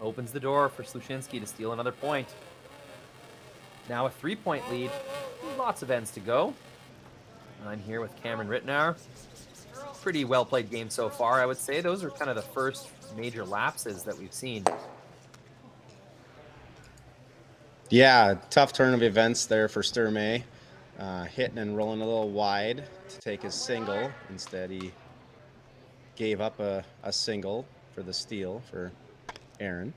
Opens the door for Sluchinski to steal another point. Now a 3-point lead. Lots of ends to go. I'm here with Cameron Rittenauer. Pretty well played game so far, I would say. Those are kind of the first major lapses that we've seen.
Yeah, tough turn of events there for Sturmay. Hitting and rolling a little wide to take his single. Instead, he gave up a single for the steal for Aaron.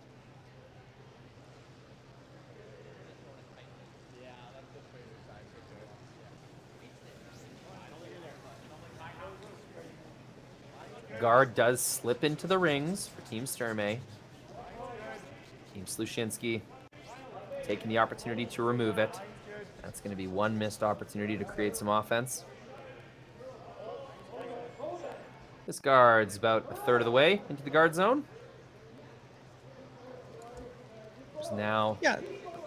Guard does slip into the rings for Team Sturmay. Team Sluchinski taking the opportunity to remove it. That's going to be one missed opportunity to create some offense. This guard's about a third of the way into the guard zone. There's now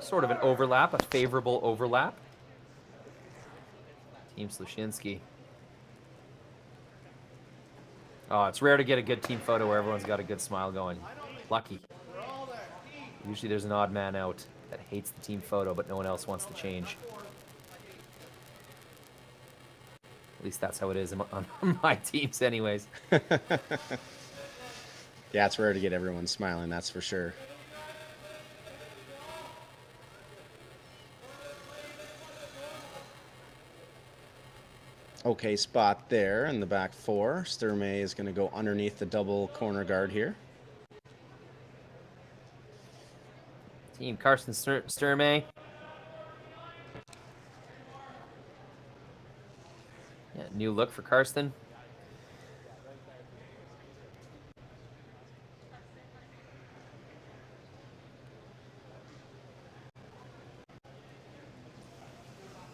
sort of an overlap, a favorable overlap. Team Sluchinski. Oh, it's rare to get a good team photo where everyone's got a good smile going. Lucky. Usually there's an odd man out that hates the team photo, but no one else wants to change. At least that's how it is on my teams anyways.
Yeah, it's rare to get everyone smiling, that's for sure. Okay spot there in the back four. Sturmay is going to go underneath the double corner guard here.
Team Karsten Sturmay. Yeah, new look for Karsten.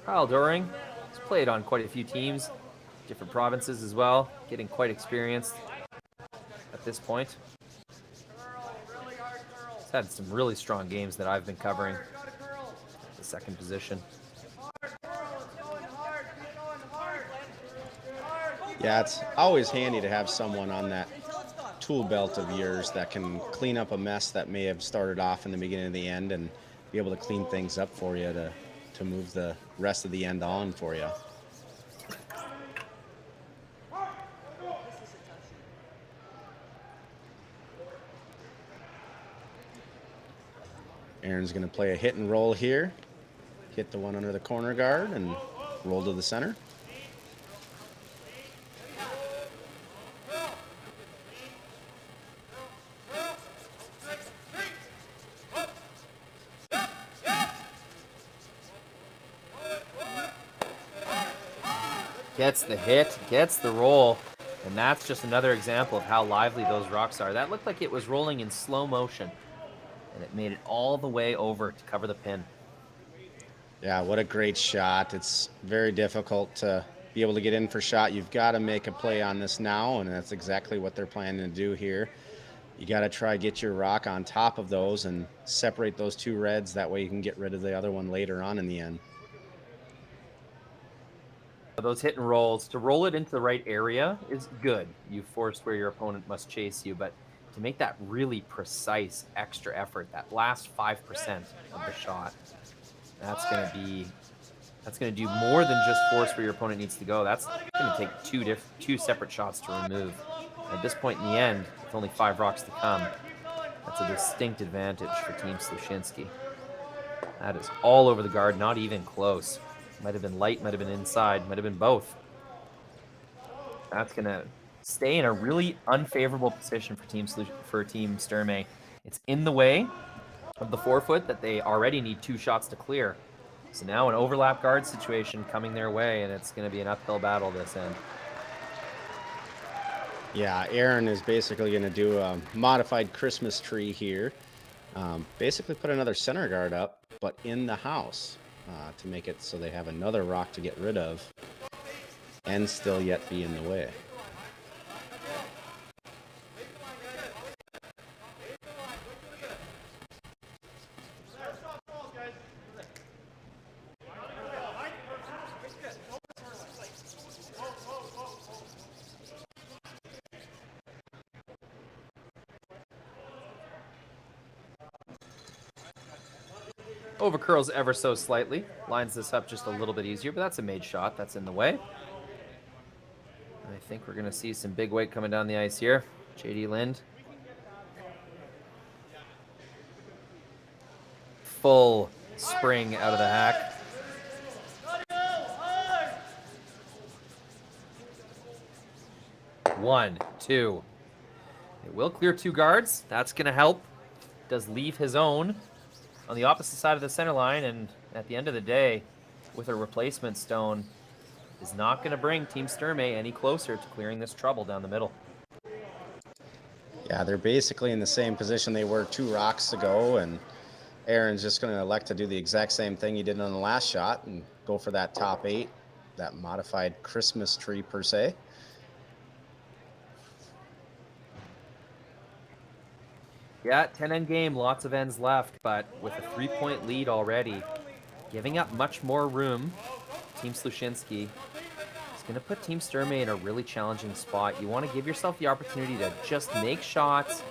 Kyle Doring has played on quite a few teams, different provinces as well, getting quite experienced at this point. He's had some really strong games that I've been covering at the second position.
Yeah, it's always handy to have someone on that tool belt of yours that can clean up a mess that may have started off in the beginning of the end and be able to clean things up for you to move the rest of the end on for you. Aaron's going to play a hit and roll here. Hit the one under the corner guard and roll to the center.
Gets the hit, gets the roll, and that's just another example of how lively those rocks are. That looked like it was rolling in slow motion, and it made it all the way over to cover the pin.
Yeah, what a great shot. It's very difficult to be able to get in for shot. You've got to make a play on this now, and that's exactly what they're planning to do here. You got to try get your rock on top of those and separate those two reds. That way you can get rid of the other one later on in the end.
Those hit and rolls, to roll it into the right area is good. You forced where your opponent must chase you, but to make that really precise extra effort, that last 5% of the shot, that's going to do more than just force where your opponent needs to go. That's going to take two separate shots to remove. At this point in the end, with only 5 rocks to come, that's a distinct advantage for Team Sluchinski. That is all over the guard, not even close. Might have been light, might have been inside, might have been both. That's going to stay in a really unfavorable position for Team Sturmay. It's in the way of the 4-foot that they already need 2 shots to clear. So now an overlap guard situation coming their way, and it's going to be an uphill battle this end.
Yeah, Aaron is basically going to do a modified Christmas tree here. Basically put another center guard up, but in the house. To make it so they have another rock to get rid of and still yet be in the way.
Over curls ever so slightly. Lines this up just a little bit easier, but that's a made shot. That's in the way. I think we're going to see some big weight coming down the ice here. J.D. Lind. Full spring out of the hack. One, two. It will clear 2 guards. That's going to help. Does leave his own on the opposite side of the center line, and at the end of the day, with a replacement stone, is not going to bring Team Sturmay any closer to clearing this trouble down the middle.
Yeah, they're basically in the same position they were 2 rocks ago, and Aaron's just going to elect to do the exact same thing he did on the last shot and go for that top 8, that modified Christmas tree per se.
Yeah, 10-end game, lots of ends left, but with a 3-point lead already, giving up much more room, Team Sluchinski is going to put Team Sturmay in a really challenging spot. You want to give yourself the opportunity to just make shots,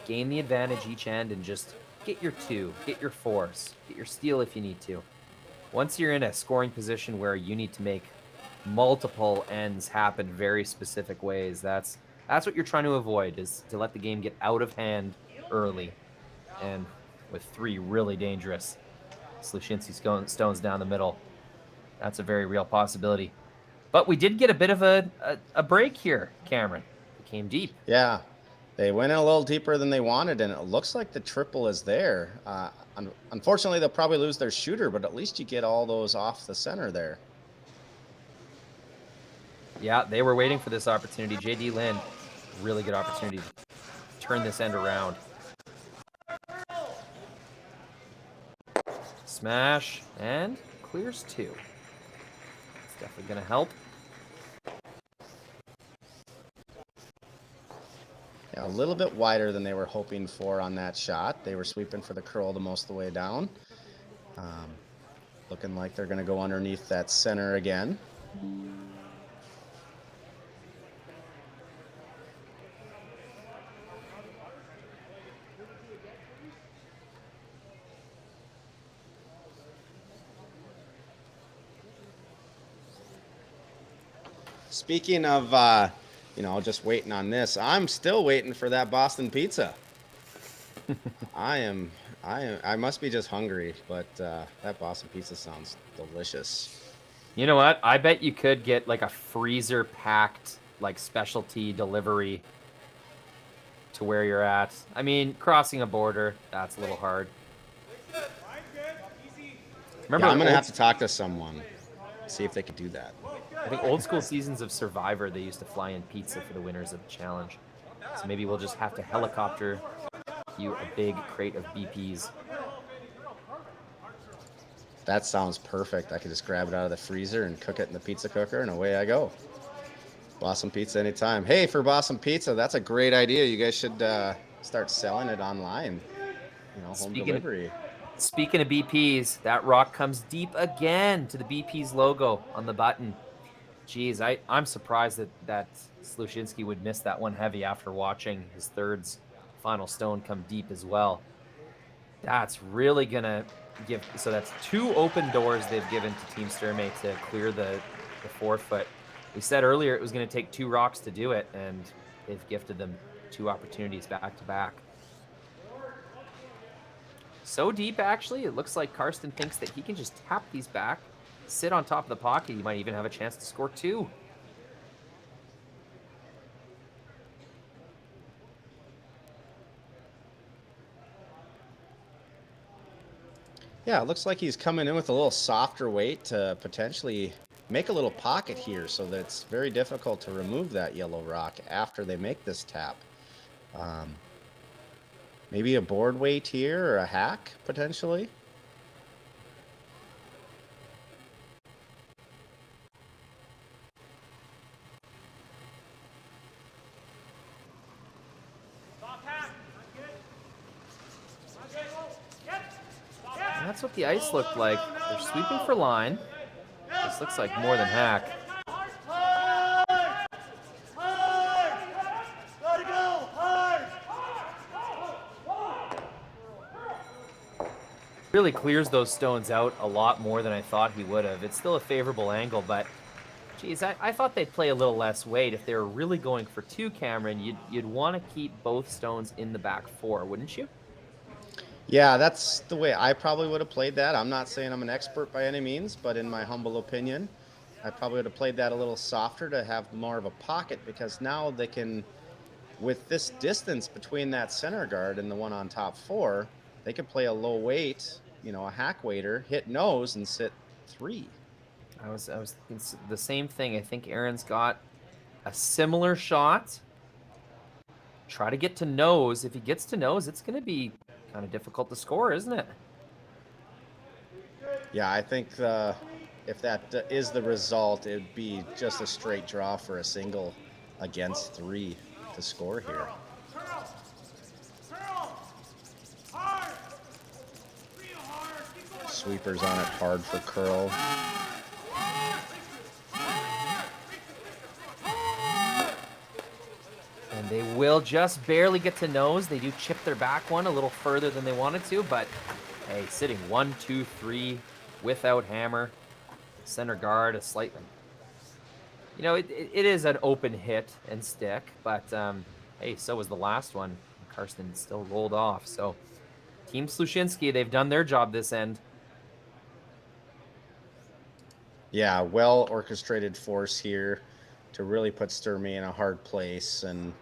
gain the advantage each end, and just get your 2, get your force, get your steal if you need to. Once you're in a scoring position where you need to make multiple ends happen very specific ways, that's what you're trying to avoid, is to let the game get out of hand early. And with 3 really dangerous Sluchinski stones down the middle, that's a very real possibility. But we did get a bit of a break here, Cameron. It came deep.
Yeah, they went in a little deeper than they wanted, and it looks like the triple is there. Unfortunately, they'll probably lose their shooter, but at least you get all those off the center there.
Yeah, they were waiting for this opportunity. J.D. Lind, really good opportunity to turn this end around. Smash, and clears 2. It's definitely going to help.
Yeah, a little bit wider than they were hoping for on that shot. They were sweeping for the curl the most of the way down. Looking like they're going to go underneath that center again. Speaking of, just waiting on this, I'm still waiting for that Boston pizza. I must be just hungry, but that Boston pizza sounds delicious.
You know what? I bet you could get like a freezer packed, like specialty delivery to where you're at. I mean, crossing a border, that's a little hard.
Remember, I'm going to have to talk to someone, see if they could do that.
I think old school seasons of Survivor, they used to fly in pizza for the winners of the challenge. So maybe we'll just have to helicopter you a big crate of BPs.
That sounds perfect. I could just grab it out of the freezer and cook it in the pizza cooker, and away I go. Boston Pizza anytime. Hey, for Boston Pizza, that's a great idea. You guys should start selling it online. Home delivery.
Speaking of BPs, that rock comes deep again to the BP's logo on the button. Geez, I'm surprised that Sluchinski would miss that one heavy after watching his third's final stone come deep as well. That's really going to give... So that's 2 open doors they've given to Team Sturmay to clear the 4-foot. We said earlier it was going to take 2 rocks to do it, and they've gifted them 2 opportunities back-to-back. So deep, actually, it looks like Karsten thinks that he can just tap these back, sit on top of the pocket. He might even have a chance to score 2.
Yeah, it looks like he's coming in with a little softer weight to potentially make a little pocket here, so that it's very difficult to remove that yellow rock after they make this tap. Maybe a board weight here or a hack, potentially.
That's what the ice looked like. They're sweeping for line. This looks like more than hack. really clears those stones out a lot more than I thought he would have. It's still a favorable angle, but geez, I thought they'd play a little less weight. If they were really going for 2, Cameron, you'd want to keep both stones in the back 4, wouldn't you?
Yeah, that's the way I probably would have played that. I'm not saying I'm an expert by any means, but in my humble opinion, I probably would have played that a little softer to have more of a pocket, because now they can, with this distance between that center guard and the one on top 4, they could play a low weight, a hack waiter, hit nose and sit 3.
I was thinking the same thing. I think Aaron's got a similar shot. Try to get to nose. If he gets to nose, it's going to be kind of difficult to score, isn't it?
Yeah, I think if that is the result, it'd be just a straight draw for a single against 3 to score here. Sweepers on it hard for Curl.
And they will just barely get to nose. They do chip their back one a little further than they wanted to, but hey, sitting 1, 2, 3 without hammer. Center guard, a slightly. It is an open hit and stick, but hey, so was the last one. Karsten still rolled off. So Team Sluchinski, they've done their job this end.
Yeah, well orchestrated force here to really put Sturmay in a hard place, and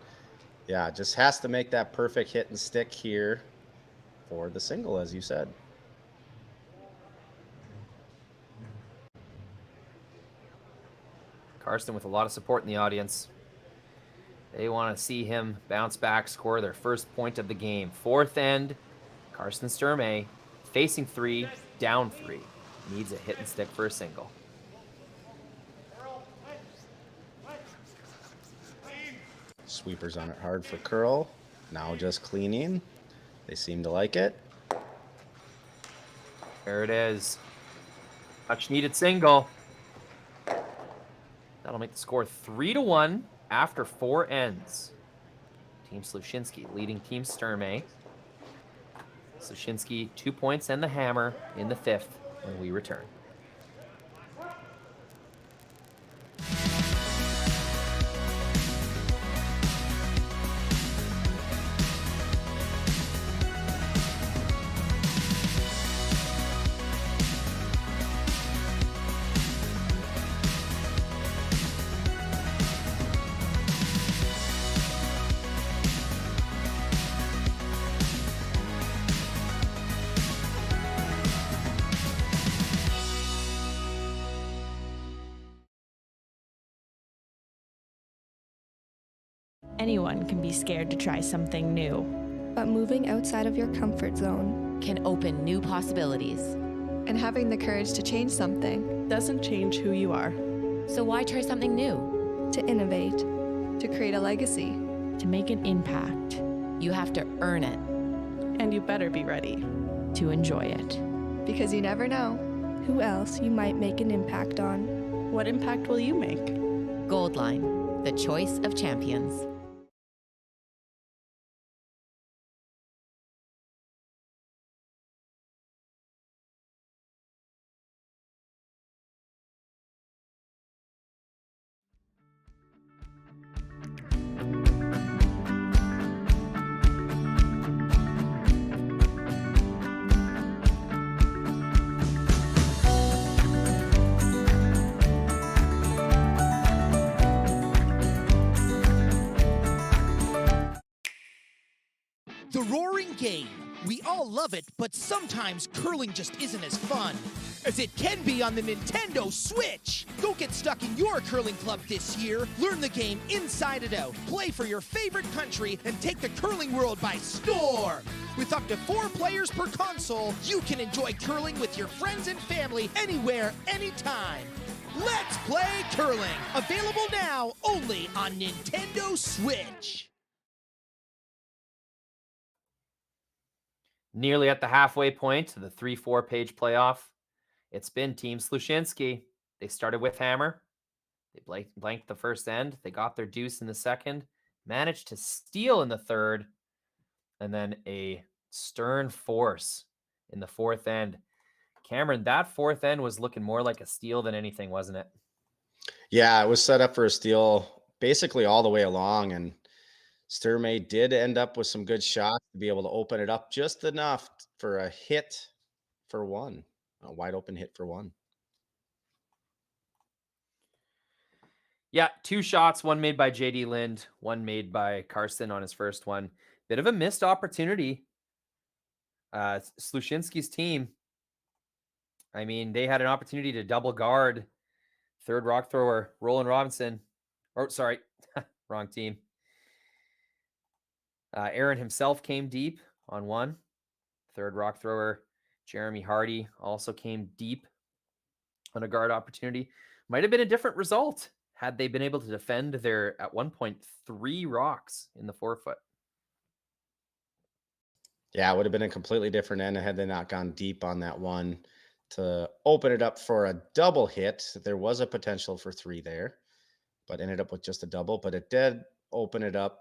yeah, just has to make that perfect hit and stick here for the single, as you said.
Karsten with a lot of support in the audience. They want to see him bounce back, score their first point of the game. 4th end, Karsten Sturmay facing 3, down 3. Needs a hit and stick for a single.
Sweepers on it hard for Curl. Now just cleaning. They seem to like it.
There it is. Much needed single. That'll make the score 3-1 after 4 ends. Team Sluchinski leading Team Sturmay. Sluchinski 2 points and the hammer in the 5th when we return.
Anyone can be scared to try something new.
But moving outside of your comfort zone
can open new possibilities.
And having the courage to change something
doesn't change who you are.
So why try something new?
To innovate, to create a legacy,
to make an impact.
You have to earn it.
And you better be ready to enjoy it.
Because you never know who else you might make an impact on.
What impact will you make?
Goldline, the choice of champions.
The roaring game. We all love it, but sometimes curling just isn't as fun as it can be on the Nintendo Switch. Go get stuck in your curling club this year. Learn the game inside and out. Play for your favorite country and take the curling world by storm. With up to 4 players per console, you can enjoy curling with your friends and family anywhere, anytime. Let's play curling. Available now only on Nintendo Switch.
Nearly at the halfway point to the 3-4 page playoff. It's been Team Sluchinski. They started with hammer. They blanked the first end. They got their deuce in the second. Managed to steal in the third. And then a stern force in the fourth end. Cameron, that fourth end was looking more like a steal than anything, wasn't it?
Yeah, it was set up for a steal basically all the way along, and Sturmay did end up with some good shots to be able to open it up just enough for a hit for one, a wide open hit for one.
Yeah, 2 shots, one made by JD Lind, one made by Karsten on his first one. Bit of a missed opportunity. Sluchinski's team, I mean, they had an opportunity to double guard third rock thrower, Roland Robinson. Oh, sorry, wrong team. Aaron himself came deep on one. Third rock thrower, Jeremy Hardy, also came deep on a guard opportunity. Might have been a different result had they been able to defend their, at one point, 3 rocks in the 4-foot.
Yeah, it would have been a completely different end had they not gone deep on that one to open it up for a double hit. There was a potential for 3 there, but ended up with just a double. But it did open it up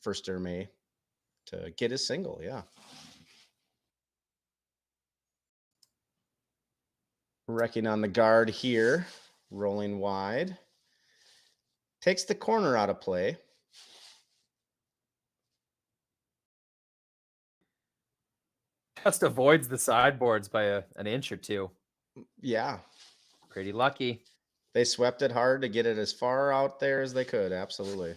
for Sturmay to get his single, yeah. Wrecking on the guard here, rolling wide. Takes the corner out of play.
Just avoids the sideboards by an inch or 2.
Yeah.
Pretty lucky.
They swept it hard to get it as far out there as they could. Absolutely.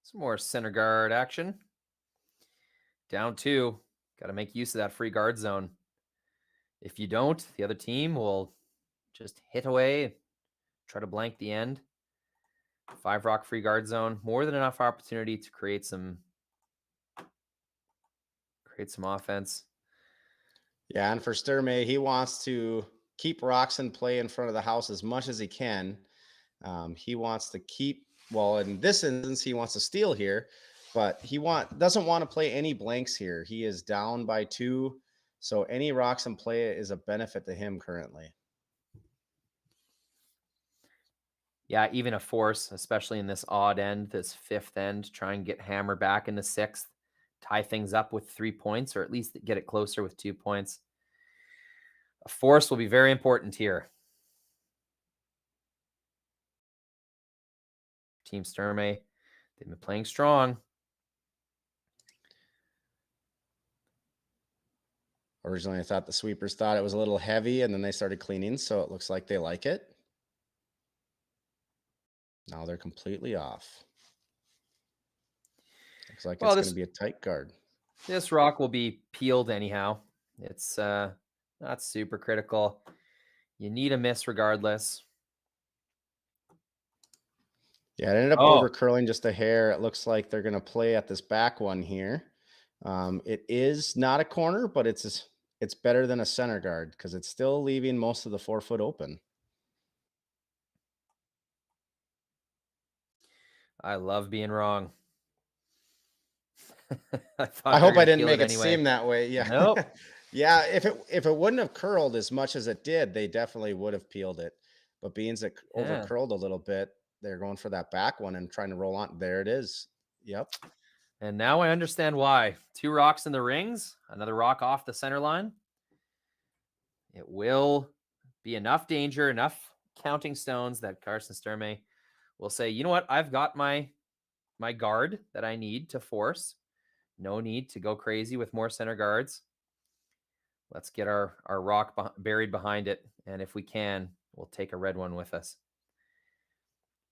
Some more center guard action. Down 2. Got to make use of that free guard zone. If you don't, the other team will just hit away, try to blank the end. 5 rock free guard zone. More than enough opportunity to create some offense.
Yeah, and for Sturmay, he wants to keep rocks in play in front of the house as much as he can. He wants to keep, well, in this instance, he wants to steal here, but he doesn't want to play any blanks here. He is down by 2, so any rocks in play is a benefit to him currently.
Yeah, even a force, especially in this odd end, this 5th end, try and get Hammer back in the 6th, tie things up with 3 points, or at least get it closer with 2 points. A force will be very important here. Team Sturmay, they've been playing strong.
Originally, I thought the sweepers thought it was a little heavy, and then they started cleaning, so it looks like they like it. Now they're completely off. Looks like it's going to be a tight guard.
This rock will be peeled anyhow. It's not super critical. You need a miss regardless.
Yeah, it ended up over curling just a hair. It looks like they're going to play at this back one here. It is not a corner, but it's better than a center guard because it's still leaving most of the 4-foot open.
I love being wrong.
I hope I didn't make it seem that way. Yeah.
Nope.
Yeah, if it wouldn't have curled as much as it did, they definitely would have peeled it. But being it over curled a little bit, they're going for that back one and trying to roll on. There it is. Yep.
And now I understand why. 2 rocks in the rings, another rock off the center line. It will be enough danger, enough counting stones that Karsten Sturmay will say, you know what? I've got my guard that I need to force. No need to go crazy with more center guards. Let's get our rock buried behind it. And if we can, we'll take a red one with us.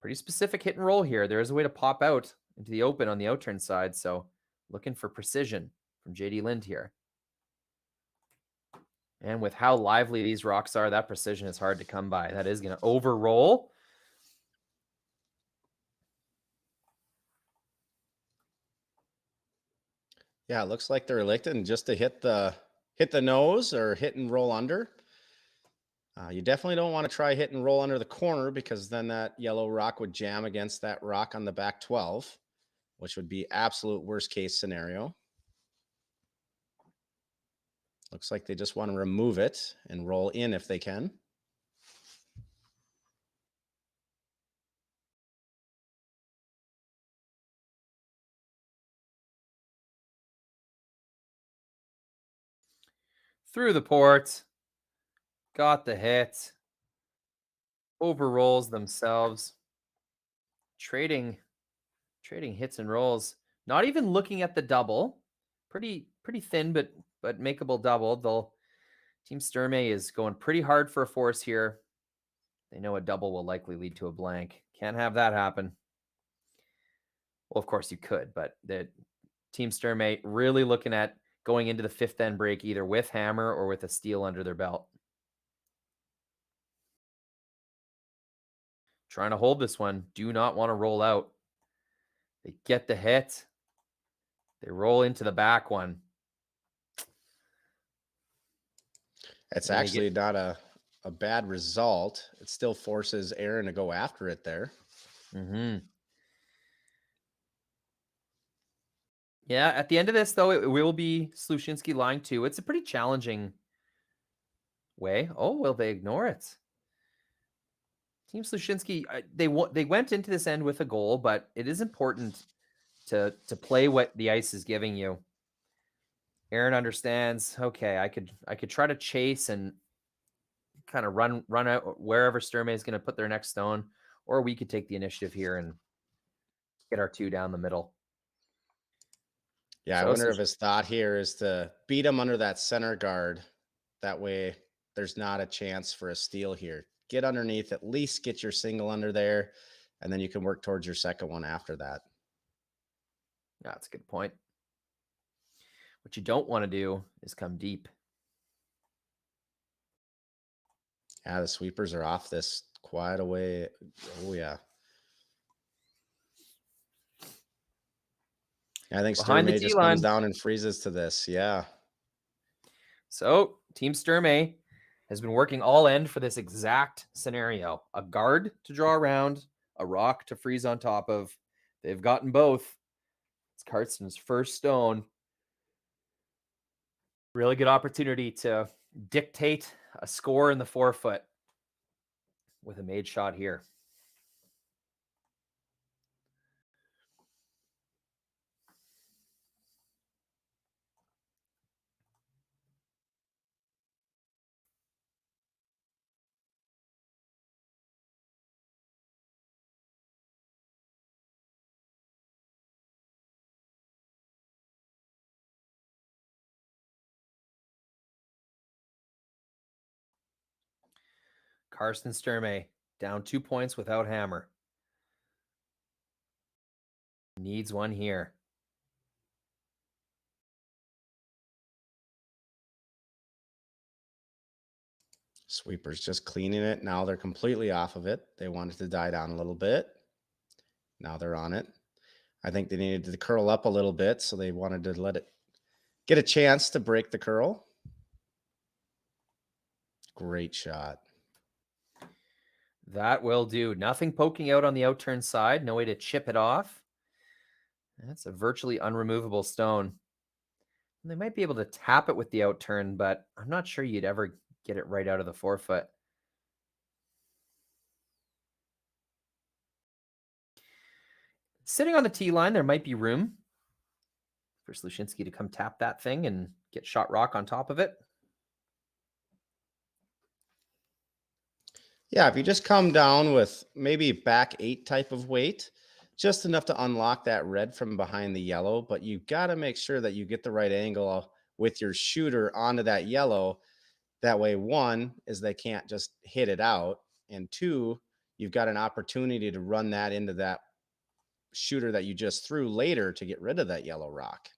Pretty specific hit and roll here. There is a way to pop out into the open on the outturn side. So looking for precision from JD Lind here. And with how lively these rocks are, that precision is hard to come by. That is going to over-roll.
Yeah, it looks like they're electing just to hit the hit the nose or hit and roll under. You definitely don't want to try hit and roll under the corner, because then that yellow rock would jam against that rock on the back 12, which would be absolute worst case scenario. Looks like they just want to remove it and roll in if they can.
Through the port. Got the hit. Overrolls themselves. Trading hits and rolls. Not even looking at the double. Pretty thin, but makeable double. Team Sturmay is going pretty hard for a force here. They know a double will likely lead to a blank. Can't have that happen. Well, of course you could, but the Team Sturmay really looking at going into the fifth end break either with hammer or with a steal under their belt. Trying to hold this one. Do not want to roll out. They get the hit. They roll into the back one.
It's actually not a bad result. It still forces Aaron to go after it there.
Mm-hmm. Yeah, at the end of this, though, it will be Sluchinski line 2. It's a pretty challenging way. Oh, will they ignore it? Team Sluchinski, they went into this end with a goal, but it is important to play what the ice is giving you. Aaron understands, okay, I could try to chase and kind of run out wherever Sturmay is going to put their next stone, or we could take the initiative here and get our 2 down the middle.
Yeah, I wonder if his thought here is to beat him under that center guard. That way there's not a chance for a steal here. Get underneath, at least get your single under there, and then you can work towards your second one after that.
Yeah, that's a good point. What you don't want to do is come deep.
Yeah, the sweepers are off this quite a way. Oh, yeah. I think Sturmay just comes down and freezes to this. Yeah.
So Team Sturmay has been working all end for this exact scenario. A guard to draw around, a rock to freeze on top of. They've gotten both. It's Karsten's first stone. Really good opportunity to dictate a score in the forefoot with a made shot here. Karsten Sturmay down 2 points without hammer. Needs one here.
Sweepers just cleaning it. Now they're completely off of it. They wanted to die down a little bit. Now they're on it. I think they needed to curl up a little bit, so they wanted to let it get a chance to break the curl. Great shot.
That will do. Nothing poking out on the outturn side. No way to chip it off. That's a virtually unremovable stone. And they might be able to tap it with the outturn, but I'm not sure you'd ever get it right out of the forefoot. Sitting on the tee line, there might be room for Sluchinski to come tap that thing and get shot rock on top of it.
Yeah, if you just come down with maybe back 8 type of weight, just enough to unlock that red from behind the yellow, but you got to make sure that you get the right angle with your shooter onto that yellow. That way, 1 is they can't just hit it out, and 2, you've got an opportunity to run that into that shooter that you just threw later to get rid of that yellow rock.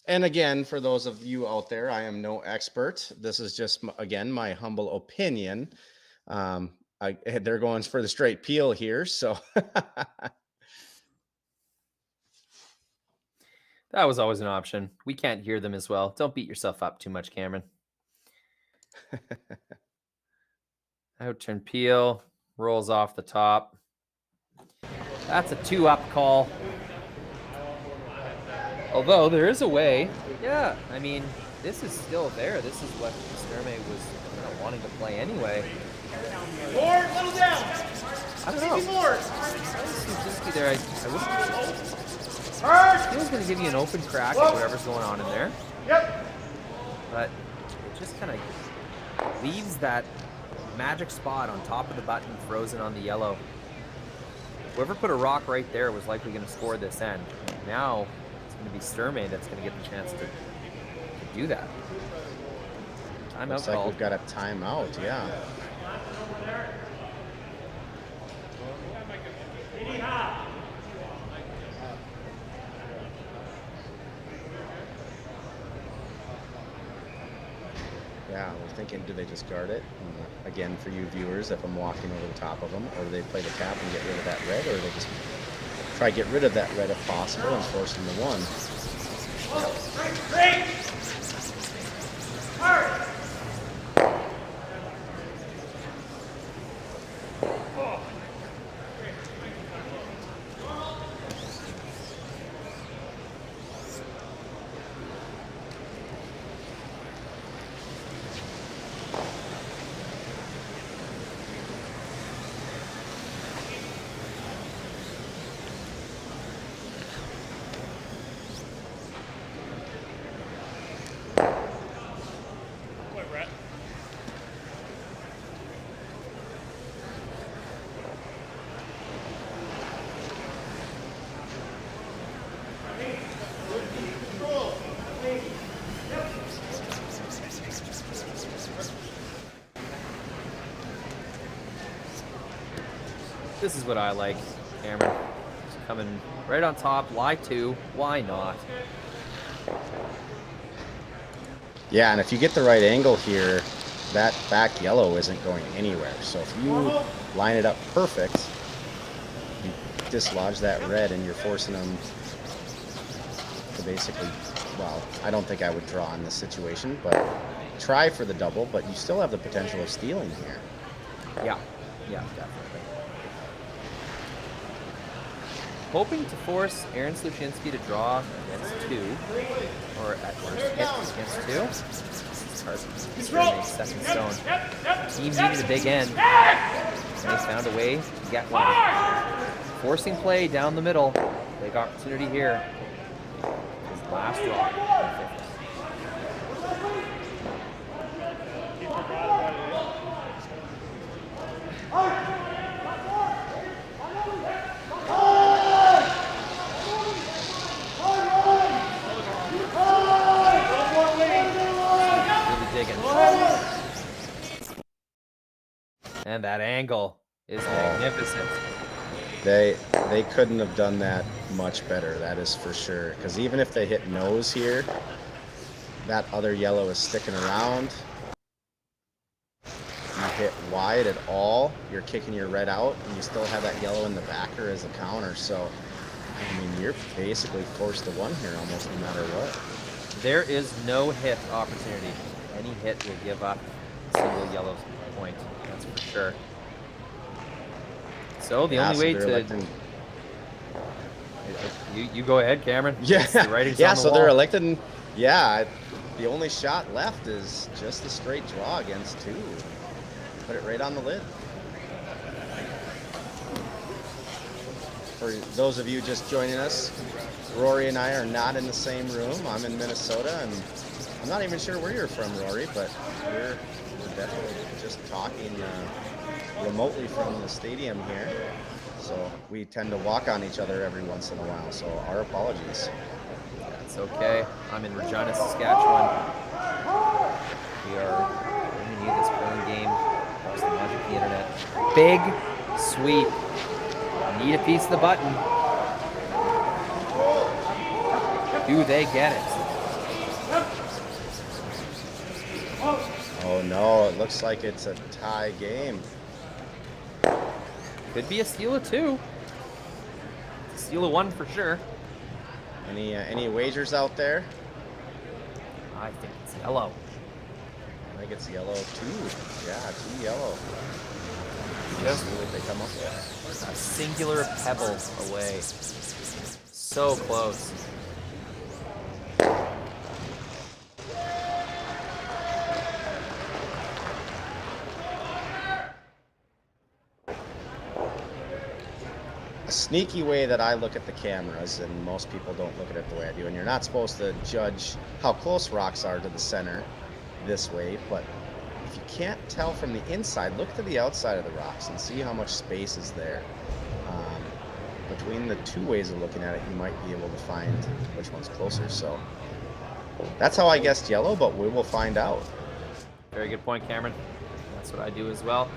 And again, for those of you out there, I am no expert. This is just, again, my humble opinion. I they're going for the straight peel here, so
that was always an option. We can't hear them as well. Don't beat yourself up too much, Cameron. Out turn peel, rolls off the top. That's a 2-up call. Although there is a way. Yeah, I mean, this is still there. This is what Sturmay was wanting to play anyway.
More, little down.
I don't know.
More.
Sluchinski there, I he was going to give you an open crack at whatever's going on in there.
Yep.
But it just kind of leaves that magic spot on top of the button frozen on the yellow. Whoever put a rock right there was likely going to score this end. Now it's going to be Sturmay that's going to get the chance to do that. Timeout
looks like
called.
we've got a timeout, yeah. Yeah, we're thinking, do they just guard it? Again, for you viewers, if I'm walking over the top of them, or do they play the tap and get rid of that red, or do they just try to get rid of that red if possible and force them to one?
This is what I like, Cameron. Just coming right on top, lie two. Why not?
Yeah, and if you get the right angle here, that back yellow isn't going anywhere. So if you line it up perfect, you dislodge that red and you're forcing them to basically, well, I don't think I would draw in this situation, but try for the double, but you still have the potential of stealing here.
Yeah, definitely. Hoping to force Aaron Sluchinski to draw against 2, or at worst hit against 2. Karsten Sturmay, second stone. Team needed a big end, and they found a way to get one. Forcing play down the middle. Big opportunity here. His last draw. And that angle is magnificent.
They couldn't have done that much better, that is for sure. Because even if they hit nose here, that other yellow is sticking around. You hit wide at all, you're kicking your red out, and you still have that yellow in the backer as a counter. So, I mean, you're basically forced to one here almost no matter what.
There is no hit opportunity. Any hit will give up a single yellow point. That's for sure. So the only way to you go ahead, Cameron.
Yeah,
the
so they're elected. Yeah, the only shot left is just a straight draw against 2. Put it right on the lid. For those of you just joining us, Rory and I are not in the same room. I'm in Minnesota, and I'm not even sure where you're from, Rory, but we're definitely just talking remotely from the stadium here. So we tend to walk on each other every once in a while, so our apologies.
That's okay. I'm in Regina, Saskatchewan. We are bringing you this curling game across the magic of the internet. Big sweep. Need a piece of the button. Do they get it?
Oh no, it looks like it's a tie game.
Could be a steal of 2. Steal of 1 for sure.
Any wagers out there?
I think it's yellow.
I think it's yellow too. Yeah, 2 yellow.
Just
see what they come up with.
A singular pebble away. So close.
A sneaky way that I look at the cameras, and most people don't look at it the way I do, and you're not supposed to judge how close rocks are to the center this way, but if you can't tell from the inside, look to the outside of the rocks and see how much space is there. Between the 2 ways of looking at it, you might be able to find which one's closer. So that's how I guessed yellow, but we will find out.
Very good point, Cameron. That's what I do as well.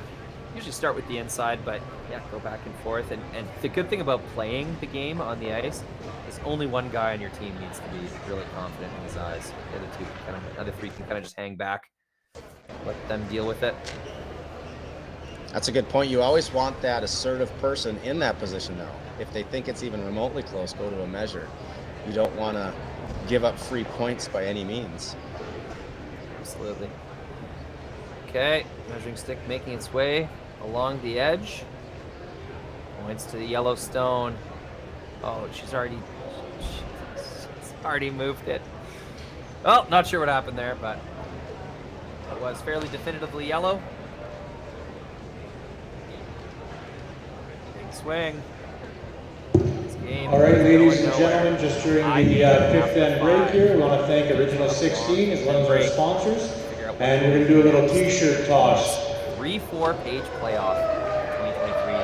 Usually start with the inside, but yeah, go back and forth. And the good thing about playing the game on the ice is only one guy on your team needs to be really confident in his eyes. The other 3 can kind of just hang back, let them deal with it.
That's a good point. You always want that assertive person in that position, though. If they think it's even remotely close, go to a measure. You don't want to give up free points by any means.
Absolutely. Okay, measuring stick making its way along the edge. Points to the yellow stone. Oh, she's already moved it. Well, not sure what happened there, but it was fairly definitively yellow. Big swing.
All right, ladies and gentlemen, just during the 5th end break here, we want to thank Original 16 as one of our sponsors, and we're going to do a little t-shirt toss.
3-4 page playoff 2023.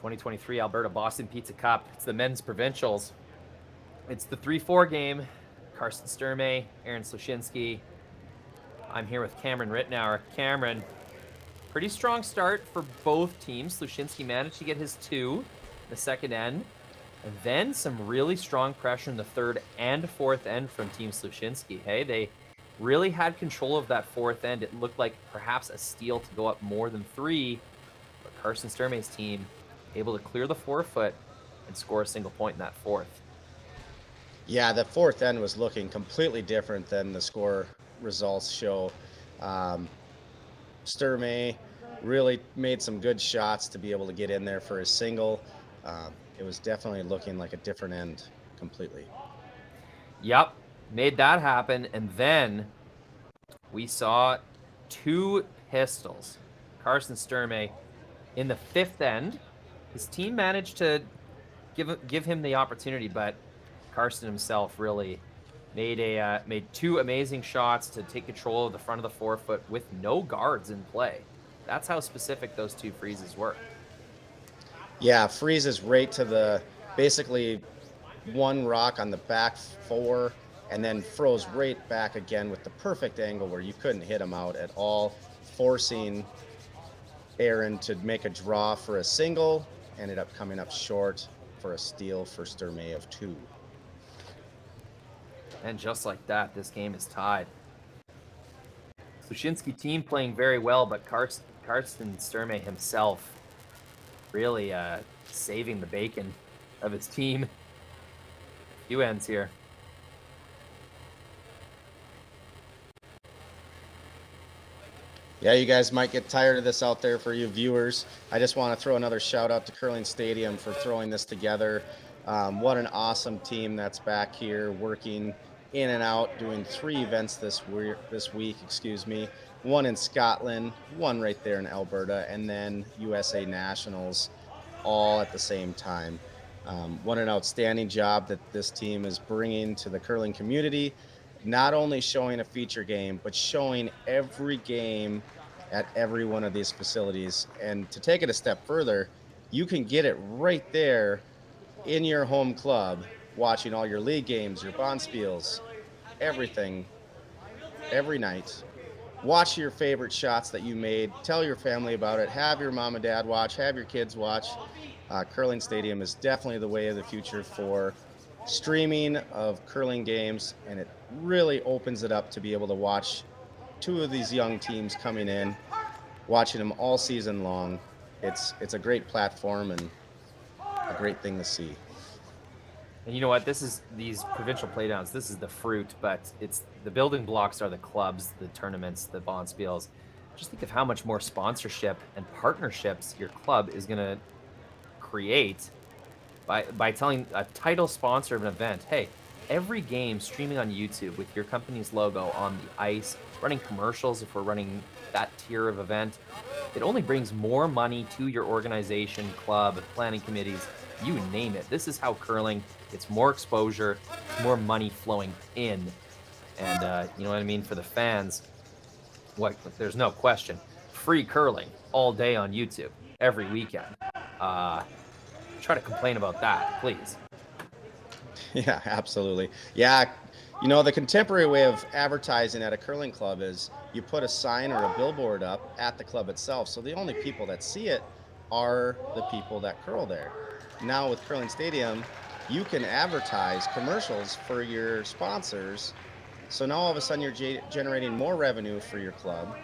2023 Alberta Boston Pizza Cup. It's the men's provincials. It's the 3-4 game. Karsten Sturmay, Aaron Sluchinski. I'm here with Cameron Rittenauer. Cameron, pretty strong start for both teams. Sluchinski managed to get his 2 in the second end. And then some really strong pressure in the third and fourth end from Team Sluchinski. Hey, they really had control of that fourth end. It looked like perhaps a steal to go up more than 3. But Karsten Sturmay's team able to clear the forefoot and score a single point in that fourth.
Yeah, the fourth end was looking completely different than the score results show. Sturmay really made some good shots to be able to get in there for his single. It was definitely looking like a different end completely.
Yep, made that happen. And then we saw 2 pistols. Karsten Sturmay in the fifth end. His team managed to give him the opportunity, but Karsten himself really made 2 amazing shots to take control of the front of the forefoot with no guards in play. That's how specific those 2 freezes were.
Yeah, freezes right to the basically one rock on the back 4, and then froze right back again with the perfect angle where you couldn't hit him out at all, forcing Aaron to make a draw for a single. Ended up coming up short for a steal for Sturmay of 2.
And just like that, this game is tied. Sluchinski team playing very well, but Karsten Sturmay himself really saving the bacon of his team. Few ends here.
Yeah, you guys might get tired of this out there for you viewers. I just want to throw another shout out to Curling Stadium for throwing this together. What an awesome team that's back here working in and out, doing 3 events this week, excuse me. 1 in Scotland, 1 right there in Alberta, and then USA Nationals all at the same time. What an outstanding job that this team is bringing to the curling community. Not only showing a feature game, but showing every game at every one of these facilities. And to take it a step further, you can get it right there in your home club, watching all your league games, your bonspiels, everything, every night. Watch your favorite shots that you made. Tell your family about it. Have your mom and dad watch. Have your kids watch. Curling Stadium is definitely the way of the future for streaming of curling games, and it really opens it up to be able to watch 2 of these young teams coming in, watching them all season long. It's a great platform and a great thing to see.
And you know what? These provincial playdowns. This is the fruit, but it's the building blocks are the clubs, the tournaments, the bonspiels. Just think of how much more sponsorship and partnerships your club is going to create by telling a title sponsor of an event, hey, every game streaming on YouTube with your company's logo on the ice, running commercials if we're running that tier of event. It only brings more money to your organization, club, planning committees, you name it. This is how curling gets more exposure, more money flowing in. And you know what I mean? For the fans, there's no question. Free curling all day on YouTube, every weekend. Try to complain about that, please.
Yeah, absolutely. Yeah, you know, the contemporary way of advertising at a curling club is you put a sign or a billboard up at the club itself, so the only people that see it are the people that curl there. Now with Curling Stadium, you can advertise commercials for your sponsors, so now all of a sudden you're generating more revenue for your club,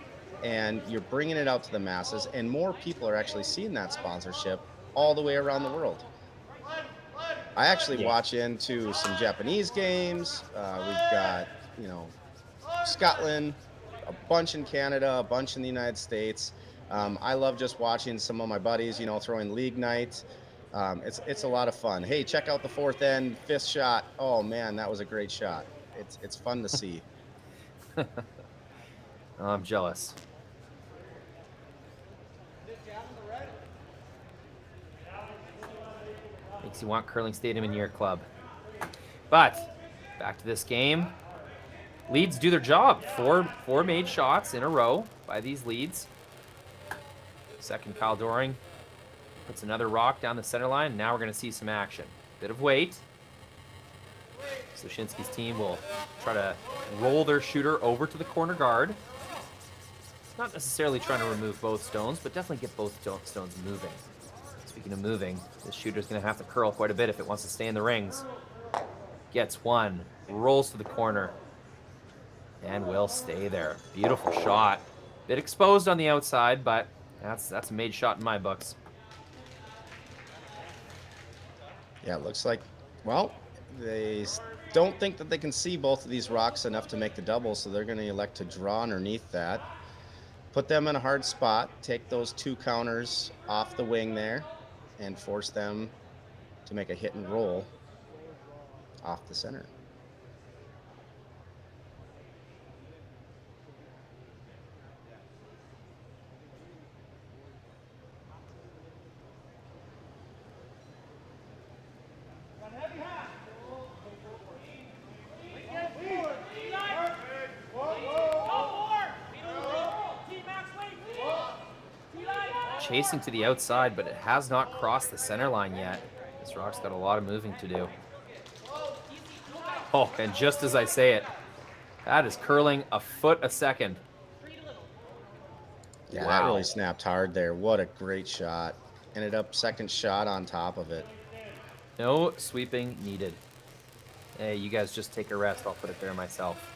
and you're bringing it out to the masses, and more people are actually seeing that sponsorship all the way around the world. I actually watch into some Japanese games. We've got, you know, Scotland, a bunch in Canada, a bunch in the United States. I love just watching some of my buddies, you know, throwing league night. It's a lot of fun. Hey, check out the fourth end, 5th shot. Oh man, that was a great shot. It's fun to see.
I'm jealous. Makes you want Curling Stadium in your club. But back to this game. Leads do their job. Four made shots in a row by these leads. Second, Kyle Doring. Puts another rock down the center line. Now we're going to see some action. Bit of weight. Sluchinski's team will try to roll their shooter over to the corner guard. Not necessarily trying to remove both stones, but definitely get both stones moving. Speaking of moving, this shooter's going to have to curl quite a bit if it wants to stay in the rings. Gets one, rolls to the corner, and will stay there. Beautiful shot. Bit exposed on the outside, but that's a made shot in my books.
Yeah, it looks like, well, they don't think that they can see both of these rocks enough to make the double, so they're going to elect to draw underneath that. Put them in a hard spot, take those 2 counters off the wing there, and force them to make a hit and roll off the center.
Chasing to the outside, but it has not crossed the center line yet. This rock's got a lot of moving to do. Oh, and just as I say it, that is curling a foot a second.
Yeah, wow. That really snapped hard there. What a great shot. Ended up second shot on top of it.
No sweeping needed. Hey, you guys just take a rest. I'll put it there myself.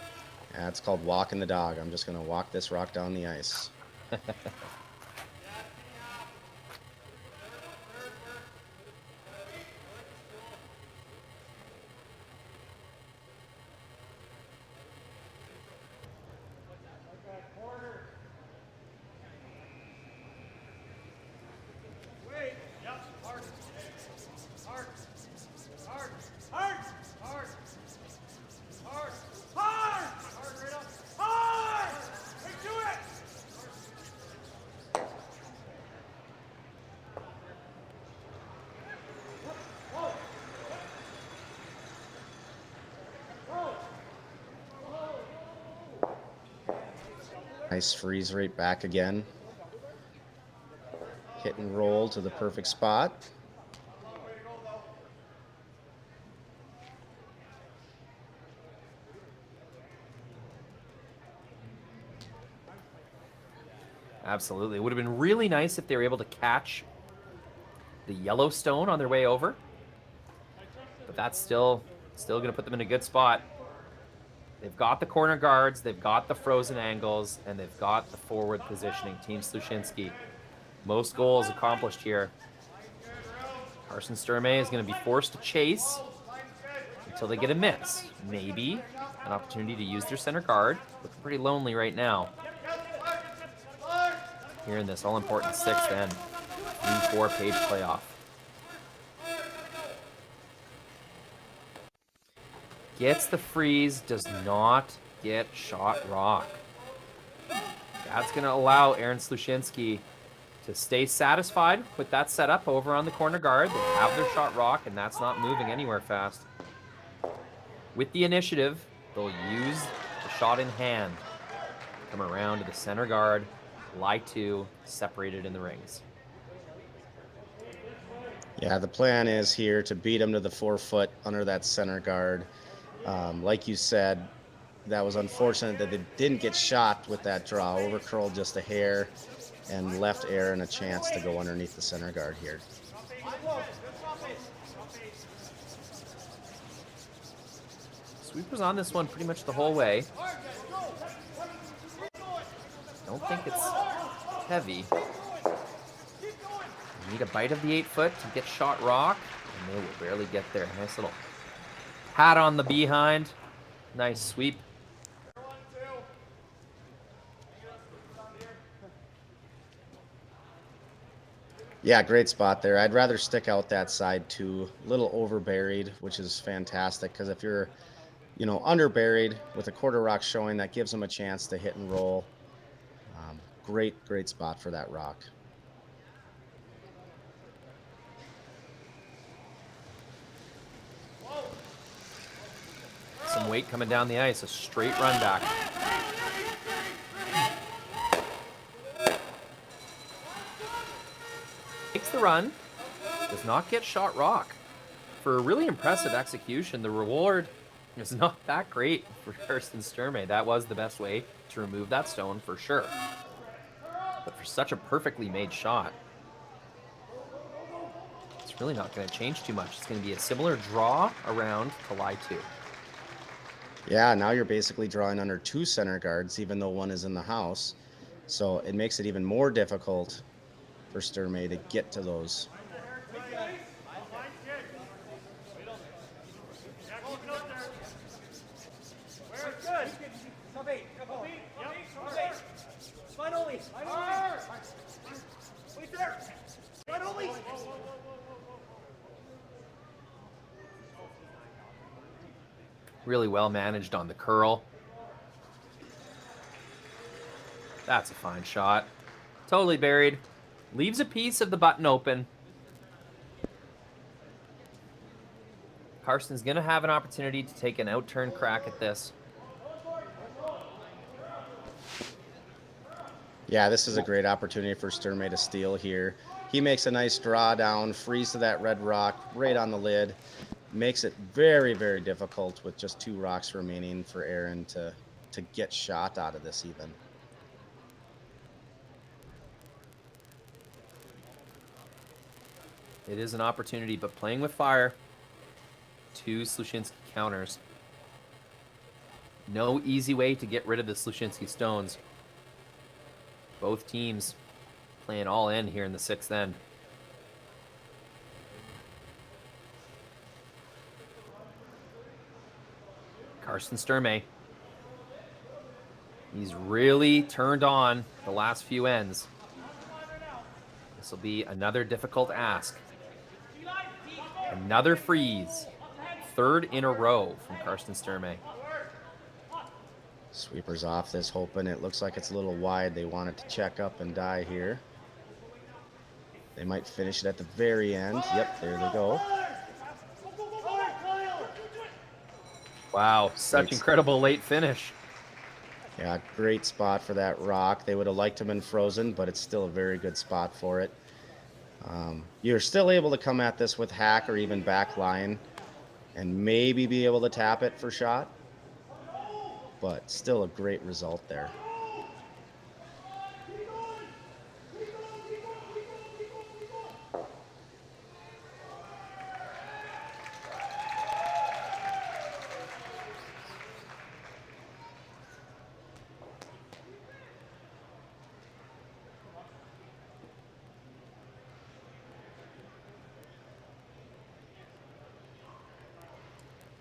Yeah, it's called walking the dog. I'm just going to walk this rock down the ice. Nice freeze rate back again. Hit and roll to the perfect spot.
Absolutely. It would have been really nice if they were able to catch the yellow stone on their way over. But that's still going to put them in a good spot. They've got the corner guards, they've got the frozen angles, and they've got the forward positioning. Team Sluchinski. Most goals accomplished here. Karsten Sturmay is going to be forced to chase until they get a miss. Maybe an opportunity to use their center guard. Looking pretty lonely right now. Here in this all-important 6th end. 3-4 page playoff. Gets the freeze, does not get shot rock. That's going to allow Aaron Sluchinski to stay satisfied with that setup over on the corner guard. They have their shot rock, and that's not moving anywhere fast. With the initiative, they'll use the shot in hand. Come around to the center guard, lie to, separated in the rings.
Yeah, the plan is here to beat him to the 4-foot under that center guard. Like you said, that was unfortunate that they didn't get shot with that draw. Overcurled just a hair and left Aaron a chance to go underneath the center guard here.
Sweep was on this one pretty much the whole way. Don't think it's heavy. You need a bite of the 8-foot to get shot rock, and they will barely get there. Nice little pat on the behind. Nice sweep.
Yeah, great spot there. I'd rather stick out that side too. A little overburied, which is fantastic because if you're, underburied with a quarter rock showing, that gives them a chance to hit and roll. Great spot for that rock.
Some weight coming down the ice, a straight run back. Takes the run, does not get shot rock. For a really impressive execution, the reward is not that great for Karsten Sturmay. That was the best way to remove that stone for sure. But for such a perfectly made shot, it's really not going to change too much. It's going to be a similar draw around to lie 2.
Yeah, now you're basically drawing under 2 center guards, even though one is in the house. So it makes it even more difficult for Sturmay to get to those.
Really well managed on the curl. That's a fine shot. Totally buried. Leaves a piece of the button open. Karsten's going to have an opportunity to take an out-turn crack at this.
Yeah, this is a great opportunity for Sturmay to steal here. He makes a nice draw down, freeze to that red rock right on the lid. Makes it very, very difficult with just 2 rocks remaining for Aaron to get shot out of this even.
It is an opportunity, but playing with fire. 2 Sluchinski counters. No easy way to get rid of the Sluchinski stones. Both teams playing all in here in the 6th end. Karsten Sturmay. He's really turned on the last few ends. This will be another difficult ask. Another freeze. 3rd in a row from Karsten Sturmay.
Sweepers off this, hoping it looks like it's a little wide. They want it to check up and die here. They might finish it at the very end. Yep, there they go.
Wow, such incredible late finish.
Yeah, great spot for that rock. They would have liked him in frozen, but it's still a very good spot for it. You're still able to come at this with hack or even back line and maybe be able to tap it for shot, but still a great result there.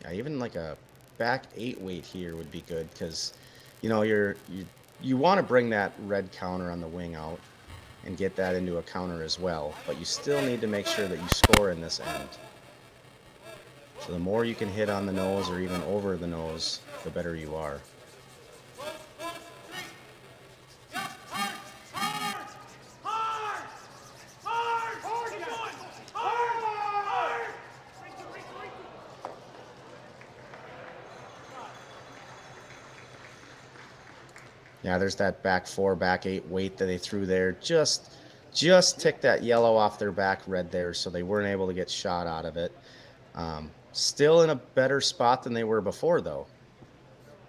Yeah, even like a back 8 weight here would be good because, you know, you want to bring that red counter on the wing out and get that into a counter as well, but you still need to make sure that you score in this end. So the more you can hit on the nose or even over the nose, the better you are. Yeah, there's that back 4, back 8 weight that they threw there. Just ticked that yellow off their back red there, so they weren't able to get shot out of it. Still in a better spot than they were before, though.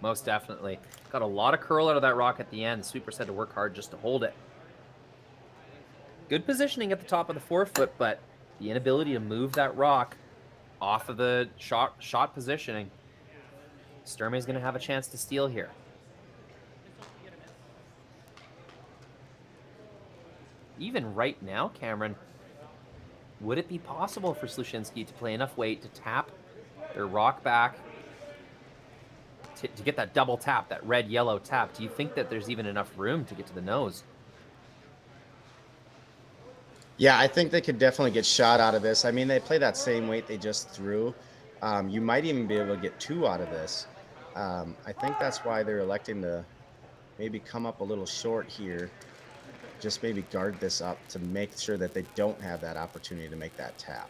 Most definitely. Got a lot of curl out of that rock at the end. Sweepers had to work hard just to hold it. Good positioning at the top of the forefoot, but the inability to move that rock off of the shot positioning. Sturmay's going to have a chance to steal here. Even right now, Cameron, would it be possible for Sluchinski to play enough weight to tap their rock back to get that double tap, that red-yellow tap? Do you think that there's even enough room to get to the nose?
Yeah, I think they could definitely get shot out of this. I mean, they play that same weight they just threw. You might even be able to get 2 out of this. I think that's why they're electing to maybe come up a little short here. Just maybe guard this up to make sure that they don't have that opportunity to make that tap.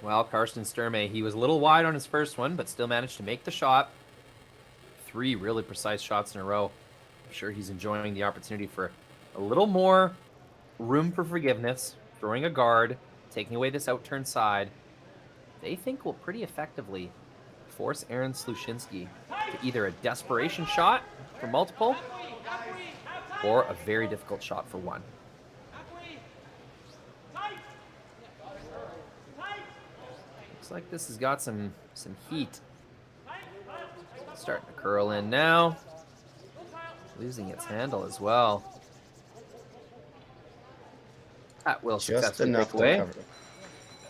Well, Karsten Sturmay, he was a little wide on his first one, but still managed to make the shot. 3 really precise shots in a row. I'm sure he's enjoying the opportunity for a little more room for forgiveness, throwing a guard, taking away this out-turn side. They think will pretty effectively force Aaron Sluchinski to either a desperation shot for multiple or a very difficult shot for one. Looks like this has got some heat. Starting to curl in now. Losing its handle as well. That will successfully break away.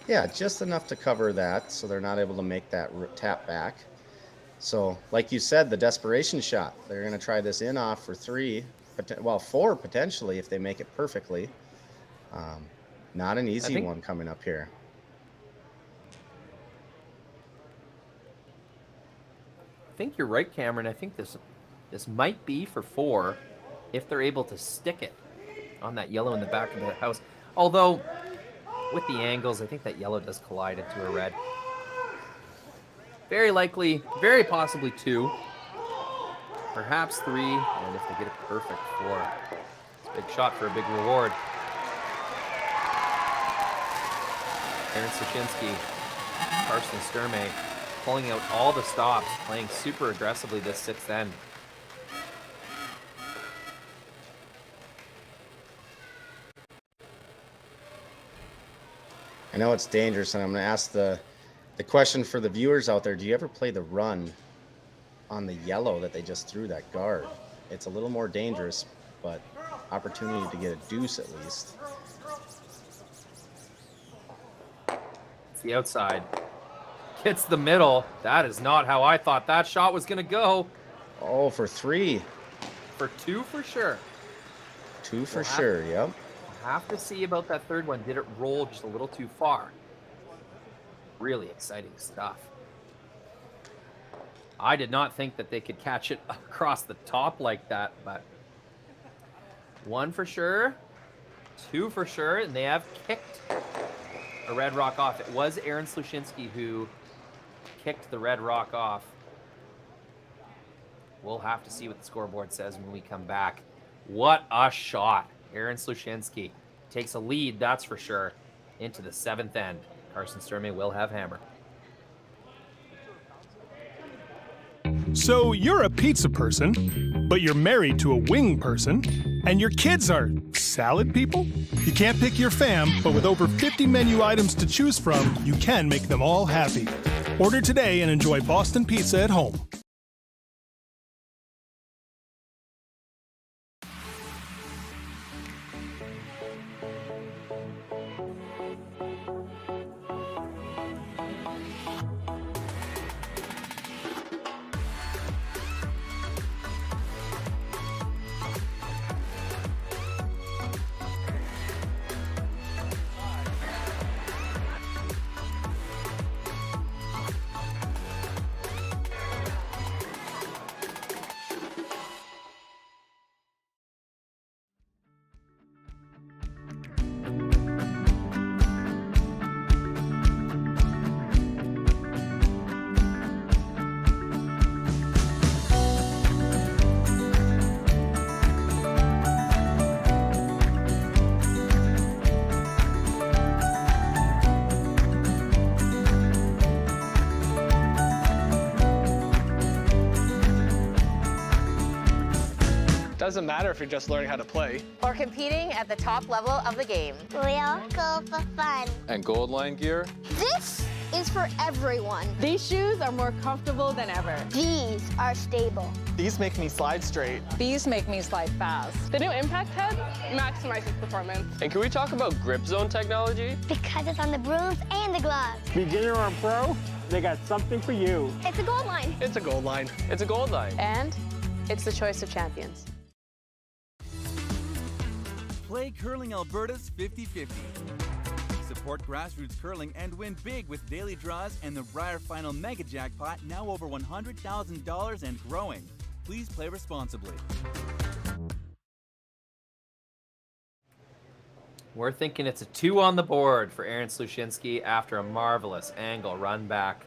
Yeah, just enough to cover that, so they're not able to make that tap back. So, like you said, the desperation shot. They're going to try this in off for 3, well, 4 potentially if they make it perfectly. Not an easy one coming up here.
I think you're right, Cameron. I think this might be for 4 if they're able to stick it on that yellow in the back of the house. Although, with the angles, I think that yellow does collide into a red. Very likely, very possibly 2. Perhaps 3, and if they get a perfect 4. It's a big shot for a big reward. Aaron Sluchinski, Karsten Sturmay, pulling out all the stops, playing super aggressively this 6th end.
I know it's dangerous, and I'm going to ask the question for the viewers out there. Do you ever play the run on the yellow that they just threw that guard? It's a little more dangerous, but opportunity to get a deuce at least.
It's the outside. Hits the middle. That is not how I thought that shot was going to go.
Oh, for 3.
For 2 for sure.
2 for sure, yep.
Have to see about that 3rd one. Did it roll just a little too far? Really exciting stuff. I did not think that they could catch it across the top like that, but 1 for sure, 2 for sure, and they have kicked a red rock off. It was Aaron Sluchinski who kicked the red rock off. We'll have to see what the scoreboard says when we come back. What a shot. Aaron Sluchinski takes a lead, that's for sure, into the 7th end. Karsten Sturmay will have hammer.
So you're a pizza person, but you're married to a wing person, and your kids are salad people? You can't pick your fam, but with over 50 menu items to choose from, you can make them all happy. Order today and enjoy Boston Pizza at home.
Doesn't matter if you're just learning how to play.
Or competing at the top level of the game.
We all go for fun.
And Gold Line gear?
This is for everyone.
These shoes are more comfortable than ever.
These are stable.
These make me slide straight.
These make me slide fast.
The new Impact Head maximizes performance.
And can we talk about grip zone technology?
Because it's on the brooms and the gloves.
Beginner or pro, they got something for you.
It's a Gold Line.
It's a Gold Line. It's a Gold Line.
And it's the choice of champions.
Play Curling Alberta's 50-50. Support grassroots curling and win big with daily draws and the Brier Final Mega Jackpot, now over $100,000 and growing. Please play responsibly.
We're thinking it's a 2 on the board for Aaron Sluchinski after a marvelous angle run back.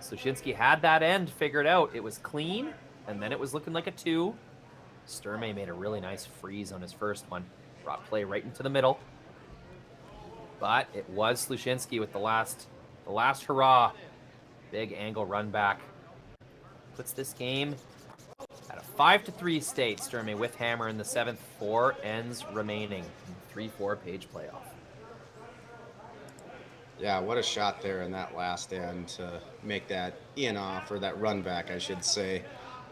Sluchinski had that end figured out. It was clean. and then it was looking like a 2. Sturmay made a really nice freeze on his first one. Brought play right into the middle. But it was Sluchinski with the last hurrah. Big angle run back. Puts this game at a 5-3 state. Sturmay with hammer in the 7th. 4 ends remaining. 3-4 page playoff.
Yeah, what a shot there in that last end to make that Enoch, or that run back, I should say,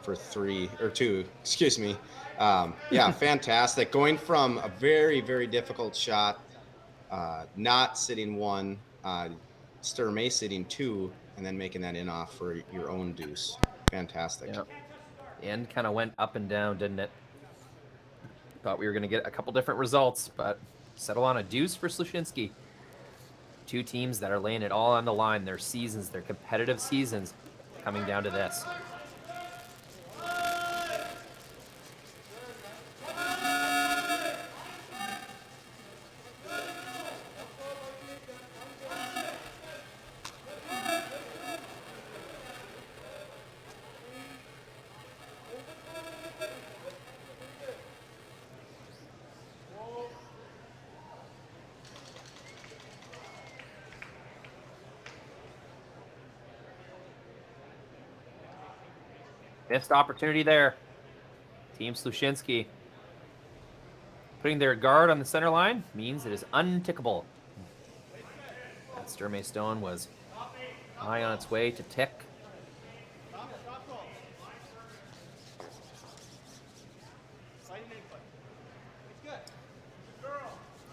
for 2, excuse me. Yeah, fantastic. Going from a very, very difficult shot, not sitting 1, Sturmay sitting 2, and then making that Enoch for your own deuce. Fantastic.
Yep. The end kind of went up and down, didn't it? Thought we were going to get a couple different results, but settle on a deuce for Sluchinski. 2 teams that are laying it all on the line, their seasons, their competitive seasons, coming down to this. Missed opportunity there. Team Sluchinski. Putting their guard on the center line means it is untickable. That Sturmay stone was high on its way to tick.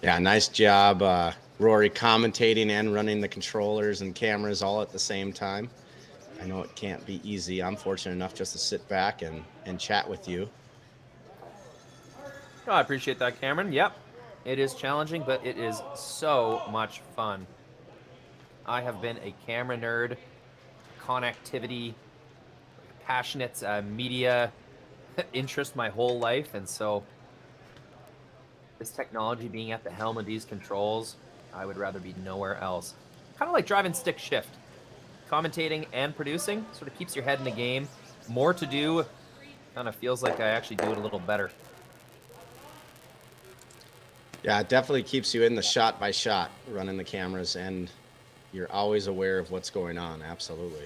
Yeah, nice job, Rory, commentating and running the controllers and cameras all at the same time. I know it can't be easy. I'm fortunate enough just to sit back and chat with you.
Oh, I appreciate that, Cameron. Yep, it is challenging, but it is so much fun. I have been a camera nerd, connectivity, passionate media interest my whole life, and so this technology being at the helm of these controls, I would rather be nowhere else. Kind of like driving stick shift. Commentating and producing sort of keeps your head in the game. More to do, kind of feels like I actually do it a little better.
Yeah, it definitely keeps you in the shot by shot, running the cameras, and you're always aware of what's going on. Absolutely.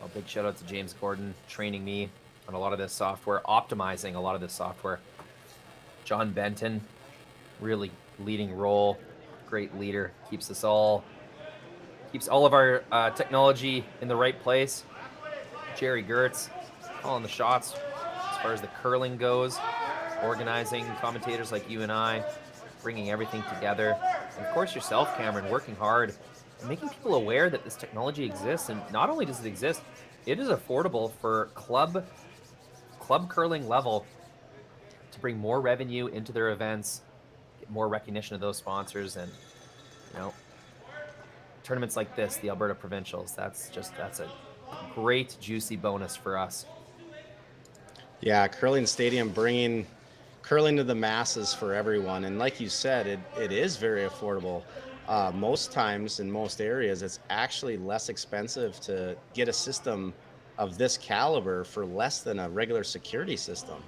Well, big shout out to James Gordon training me on a lot of this software, optimizing a lot of this software. John Benton, really leading role, great leader, keeps all of our technology in the right place. Jerry Gertz calling the shots as far as the curling goes, organizing commentators like you and I, bringing everything together. And of course yourself, Cameron, working hard and making people aware that this technology exists. And not only does it exist, it is affordable for club curling level to bring more revenue into their events, get more recognition of those sponsors, and tournaments like this, the Alberta Provincials, that's a great juicy bonus for us.
Yeah, Curling Stadium bringing curling to the masses for everyone, and like you said, it is very affordable. Most times in most areas, it's actually less expensive to get a system of this caliber for less than a regular security system.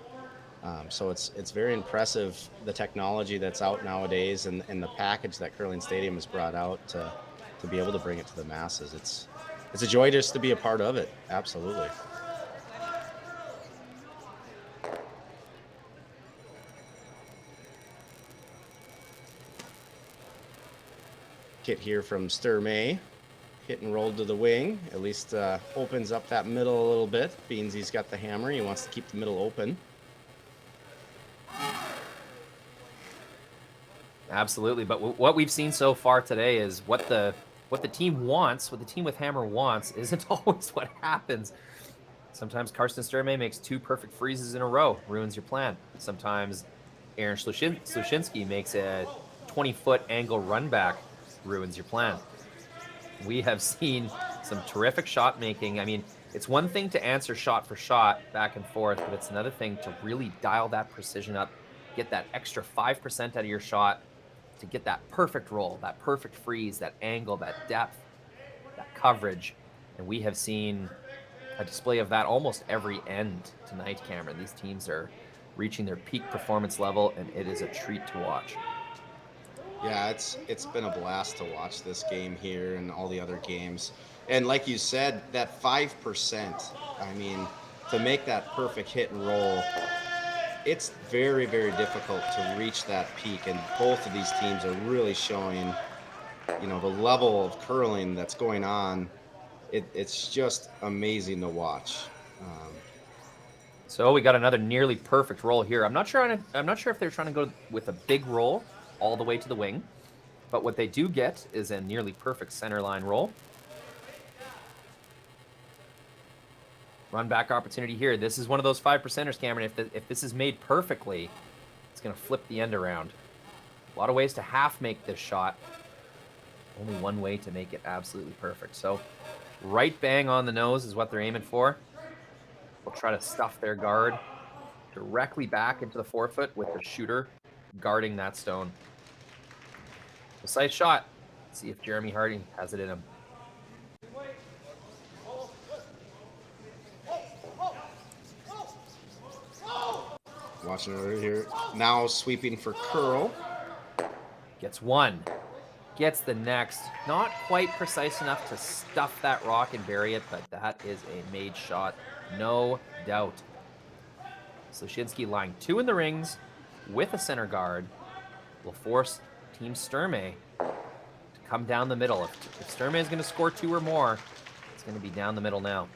So it's very impressive, the technology that's out nowadays, and the package that Curling Stadium has brought out to be able to bring it to the masses. It's a joy just to be a part of it. Absolutely. Hit here from Sturmay. Hit and rolled to the wing. At least opens up that middle a little bit. Beansy's got the hammer. He wants to keep the middle open.
Absolutely, but what we've seen so far today is what the team wants, what the team with hammer wants, isn't always what happens. Sometimes Karsten Sturmay makes 2 perfect freezes in a row, ruins your plan. Sometimes Aaron Sluchinski makes a 20-foot angle run back, ruins your plan. We have seen some terrific shot making. I mean, it's one thing to answer shot for shot back and forth, but it's another thing to really dial that precision up, get that extra 5% out of your shot, to get that perfect roll, that perfect freeze, that angle, that depth, that coverage. And we have seen a display of that almost every end tonight, Cameron. These teams are reaching their peak performance level, and it is a treat to watch.
Yeah, it's been a blast to watch this game here and all the other games. And like you said, that 5%, I mean, to make that perfect hit and roll, it's very, very difficult to reach that peak. And both of these teams are really showing, you know, the level of curling that's going on. It's just amazing to watch.
So we got another nearly perfect roll here. I'm not sure if they're trying to go with a big roll all the way to the wing, but what they do get is a nearly perfect center line roll. Run back opportunity here. This is one of those 5%ers, Cameron. If this is made perfectly, it's going to flip the end around. A lot of ways to half make this shot. Only one way to make it absolutely perfect. So right bang on the nose is what they're aiming for. They'll try to stuff their guard directly back into the forefoot with the shooter guarding that stone. Precise shot. Let's see if Jeremy Harding has it in him.
Watching it right here. Now sweeping for curl.
Gets one. Gets the next. Not quite precise enough to stuff that rock and bury it, but that is a made shot. No doubt. Sluchinski lying 2 in the rings with a center guard will force Team Sturmay to come down the middle. If Sturmay is going to score 2 or more, it's going to be down the middle now.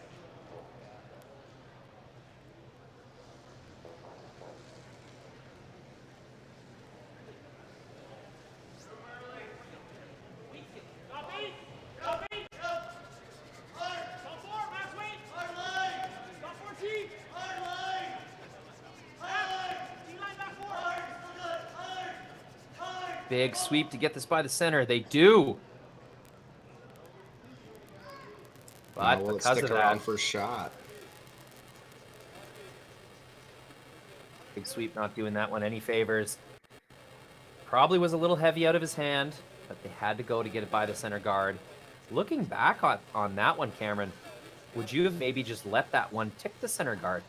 Big sweep to get this by the center. They do. But
will
because
stick
of
around
that,
for a shot.
Big sweep not doing that one any favors. Probably was a little heavy out of his hand, but they had to go to get it by the center guard. Looking back on that one, Cameron, would you have maybe just let that one tick the center guard?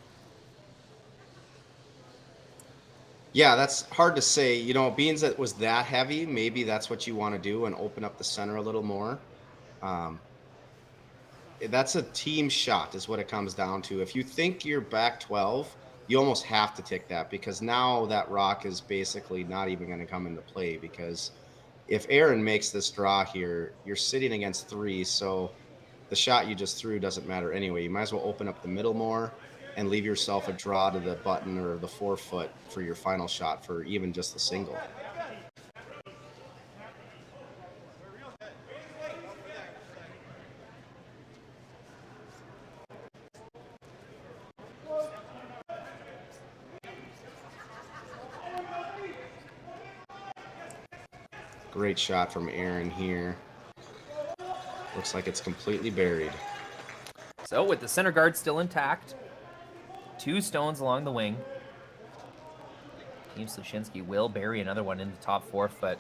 Yeah, that's hard to say. You know, being that it was that heavy, maybe that's what you want to do and open up the center a little more. That's a team shot is what it comes down to. If you think you're back 12, you almost have to tick that, because now that rock is basically not even going to come into play, because if Aaron makes this draw here, you're sitting against 3, so the shot you just threw doesn't matter anyway. You might as well open up the middle more and leave yourself a draw to the button or the forefoot for your final shot for even just the single. Great shot from Aaron here. Looks like it's completely buried.
So with the center guard still intact, 2 stones along the wing, Team Sluchinski will bury another one in the top forefoot.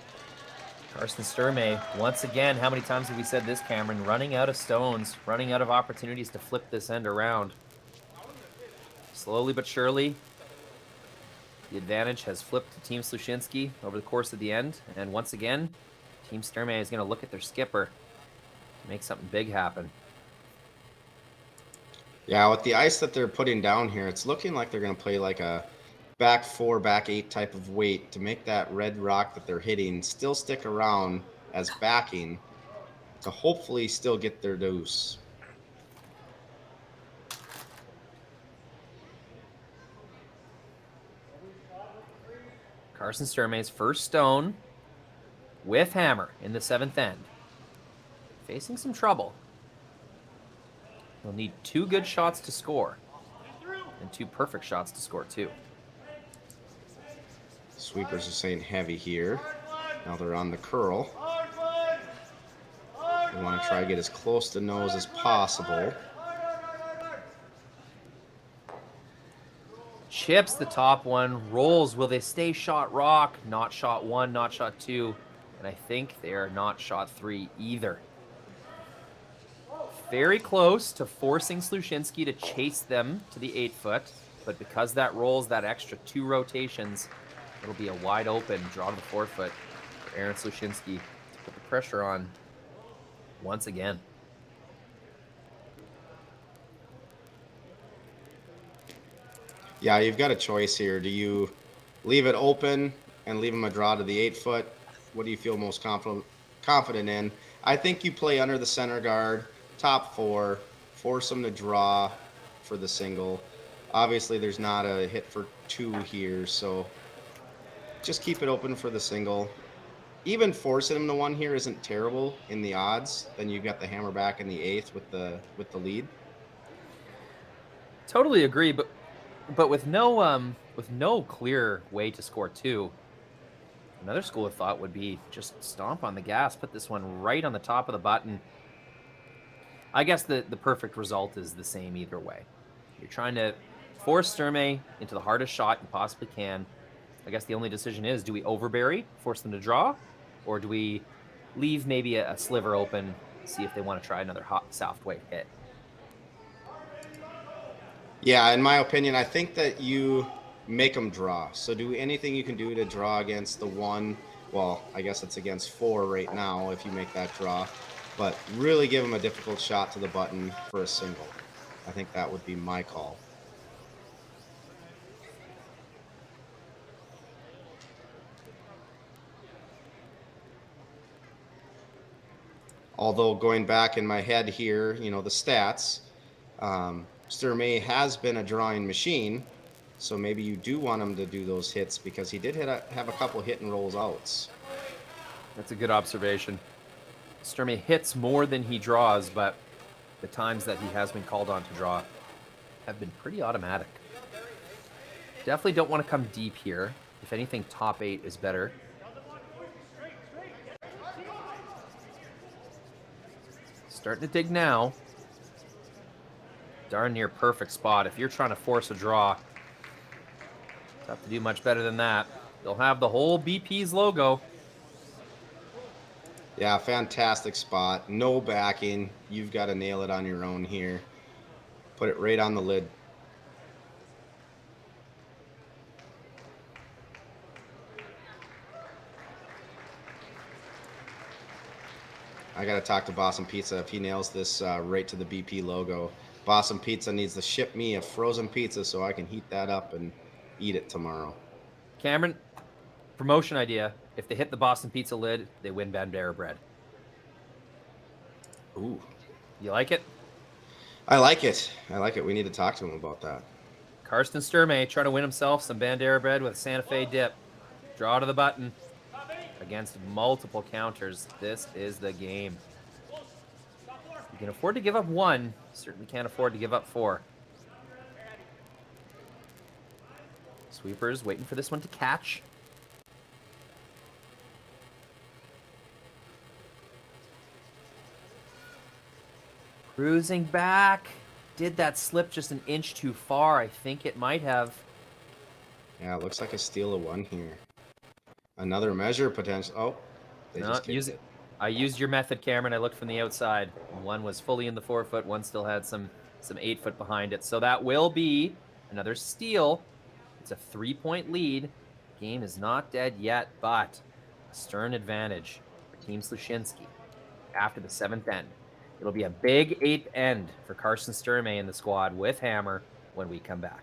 Karsten Sturmay, once again, how many times have we said this, Cameron? Running out of stones, running out of opportunities to flip this end around. Slowly but surely, the advantage has flipped to Team Sluchinski over the course of the end. And once again, Team Sturmay is going to look at their skipper to make something big happen.
Yeah, with the ice that they're putting down here, it's looking like they're going to play like a back 4, back 8 type of weight to make that red rock that they're hitting still stick around as backing to hopefully still get their deuce.
Karsten Sturmay's first stone with hammer in the 7th end. Facing some trouble. He'll need 2 good shots to score and 2 perfect shots to score too.
Sweepers are saying heavy here. Now they're on the curl. We want to try to get as close to nose as possible.
Chips the top one, rolls. Will they stay shot rock? Not shot 1, not shot 2. And I think they are not shot 3 either. very close to forcing Sluchinski to chase them to the 8-foot, but because that rolls that extra 2 rotations, it'll be a wide open draw to the 4-foot for Aaron Sluchinski to put the pressure on once again.
Yeah, you've got a choice here. Do you leave it open and leave him a draw to the 8-foot? What do you feel most confident in? I think you play under the center guard, top 4, force him to draw for the single. Obviously, there's not a hit for 2 here, so just keep it open for the single. Even forcing him to 1 here isn't terrible in the odds. Then you've got the hammer back in the 8th with the lead.
Totally agree, but with no clear way to score 2, another school of thought would be just stomp on the gas, put this one right on the top of the button. I guess the perfect result is the same either way. You're trying to force Sturmay into the hardest shot you possibly can. I guess the only decision is, do we overbury, force them to draw, or do we leave maybe a sliver open, see if they want to try another hot, soft weight hit?
Yeah, in my opinion, I think that you make them draw. So do anything you can do to draw against the 1. Well, I guess it's against 4 right now if you make that draw. But really give them a difficult shot to the button for a single. I think that would be my call. Although going back in my head here, you know, the stats, Sturmay has been a drawing machine, so maybe you do want him to do those hits because he did have a couple hit and rolls outs.
That's a good observation. Sturmay hits more than he draws, but the times that he has been called on to draw have been pretty automatic. Definitely don't want to come deep here. If anything, top 8 is better. Starting to dig now. Darn near perfect spot. If you're trying to force a draw, tough to do much better than that. They'll have the whole BP's logo.
Yeah, fantastic spot. No backing. You've got to nail it on your own here. Put it right on the lid. I got to talk to Boston Pizza if he nails this right to the BP logo. Boston Pizza needs to ship me a frozen pizza so I can heat that up and eat it tomorrow.
Cameron, promotion idea. If they hit the Boston Pizza lid, they win Bandera bread.
Ooh.
You like it?
I like it. I like it. We need to talk to him about that.
Karsten Sturmay trying to win himself some Bandera bread with a Santa Fe dip. Draw to the button. Against multiple counters, this is the game. You can afford to give up 1. Certainly can't afford to give up 4. Sweepers waiting for this one to catch. Cruising back. Did that slip just an inch too far? I think it might have.
Yeah, it looks like a steal of 1 here. Another measure potential. Oh, they
no,
just kicked it.
I used your method, Cameron. I looked from the outside. 1 was fully in the 4-foot. 1 still had some 8-foot behind it. So that will be another steal. It's a 3-point lead. Game is not dead yet, but a stern advantage for Team Sluchinski after the 7th end. It'll be a big 8th end for Karsten Sturmay in the squad with Hammer when we come back.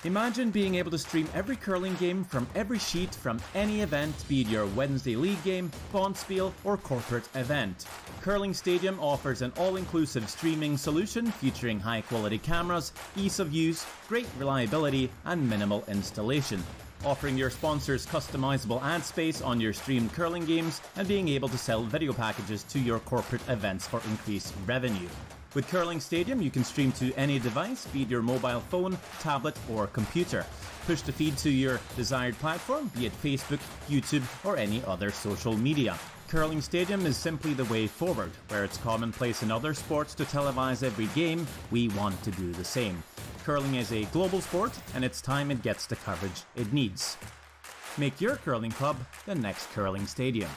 Imagine being able to stream every curling game from every sheet from any event, be it your Wednesday league game, bonspiel, or corporate event. Curling Stadium offers an all-inclusive streaming solution featuring high-quality cameras, ease of use, great reliability, and minimal installation. offering your sponsors customizable ad space on your streamed curling games and being able to sell video packages to your corporate events for increased revenue. With Curling Stadium, you can stream to any device, be it your mobile phone, tablet, or computer. Push the feed to your desired platform, be it Facebook, YouTube, or any other social media. Curling Stadium is simply the way forward. Where it's commonplace in other sports to televise every game, we want to do the same. Curling is a global sport, and it's time it gets the coverage it needs. Make your curling club the next Curling Stadium.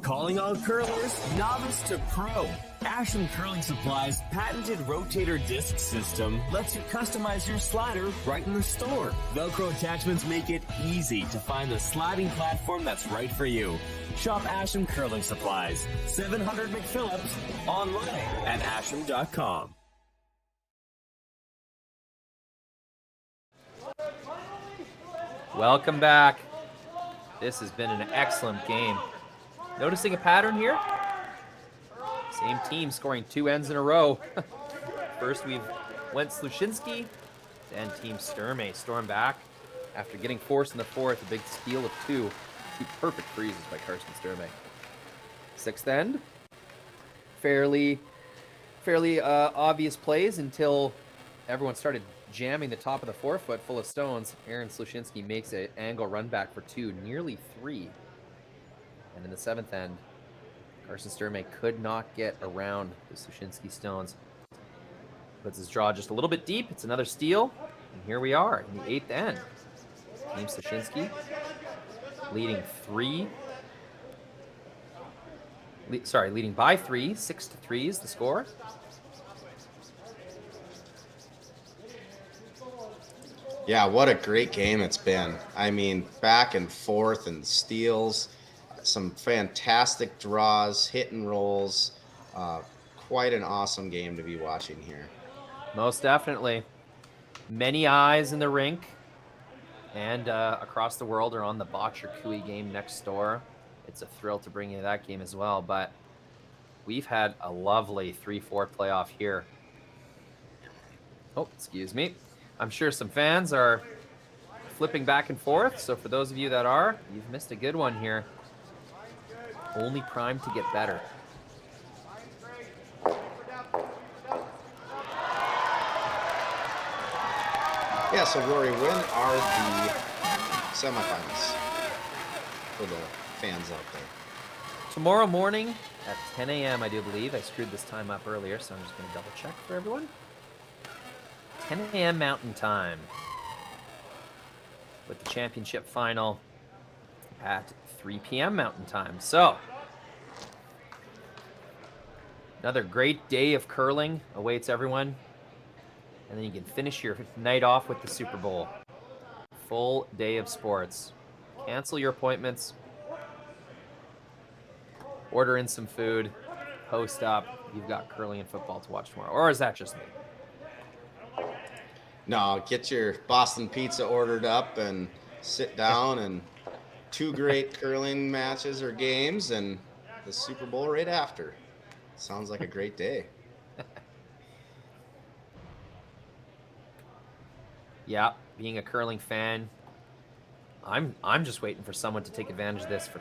Calling all curlers, novice to pro. Ashland Curling Supply's patented rotator disc system lets you customize your slider right in the store. Velcro attachments make it easy to find the sliding platform that's right for you. Shop Ashland Curling Supplies, 700 McPhillips, online at ashland.com.
Welcome back. This has been an excellent game. Noticing a pattern here? Same team scoring 2 ends in a row. First we've went Sluchinski, then Team Sturmay stormed back after getting forced in the fourth. A big steal of 2 perfect freezes by Karsten Sturmay. Sixth end, fairly obvious plays until everyone started jamming the top of the forefoot full of stones. Aaron Sluchinski makes an angle run back for 2, nearly 3. And in the seventh end, Karsten Sturmay could not get around the Sluchinski stones. Puts his draw just a little bit deep. It's another steal. And here we are in the eighth end. Team Sluchinski leading by 3. 6-3 is the score.
Yeah, what a great game it's been. I mean, back and forth and steals. Some fantastic draws, hit and rolls. Quite an awesome game to be watching here.
Most definitely. Many eyes in the rink and across the world are on the Botcher Cooey game next door. It's a thrill to bring you that game as well, but we've had a lovely 3-4 playoff here. Oh, excuse me. I'm sure some fans are flipping back and forth, so for those of you that are, you've missed a good one here. Only primed to get better.
Yeah, so Rory, when are the semifinals for the fans out there?
Tomorrow morning at 10 a.m., I do believe. I screwed this time up earlier, so I'm just going to double check for everyone. 10 a.m. Mountain Time with the championship final at 3 p.m. Mountain Time. So, another great day of curling awaits everyone. And then you can finish your night off with the Super Bowl. Full day of sports. Cancel your appointments. Order in some food. Post up. You've got curling and football to watch tomorrow. Or is that just me?
No, get your Boston pizza ordered up and sit down and 2 great curling matches or games and the Super Bowl right after. Sounds like a great day.
Yeah, being a curling fan, I'm just waiting for someone to take advantage of this for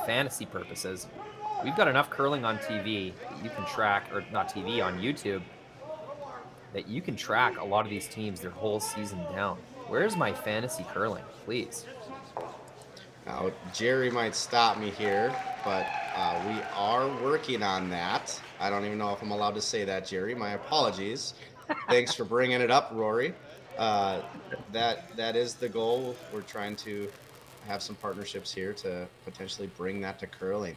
fantasy purposes. We've got enough curling on TV that you can track, or not TV, on YouTube, that you can track a lot of these teams their whole season down. Where's my fantasy curling, please?
Now, Jerry might stop me here, but we are working on that. I don't even know if I'm allowed to say that, Jerry. My apologies. Thanks for bringing it up, Rory. That is the goal. We're trying to have some partnerships here to potentially bring that to curling.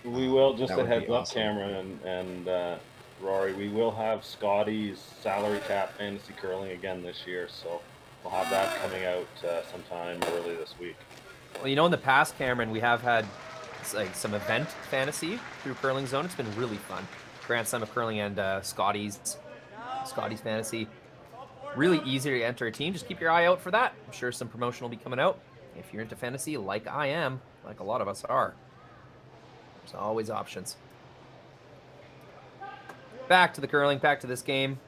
We will, just
That
a
would be
heads up,
awesome.
Cameron and Rory, we will have Scotty's salary cap fantasy curling again this year, so we'll have that coming out sometime early this week.
Well, you know, in the past, Cameron, we have had like some event fantasy through Curling Zone. It's been really fun. Grand Slam of Curling and Scotty's fantasy. really easy to enter a team. Just keep your eye out for that. I'm sure some promotion will be coming out. If you're into fantasy, like I am, like a lot of us are, there's always options. Back to the curling, back to this game.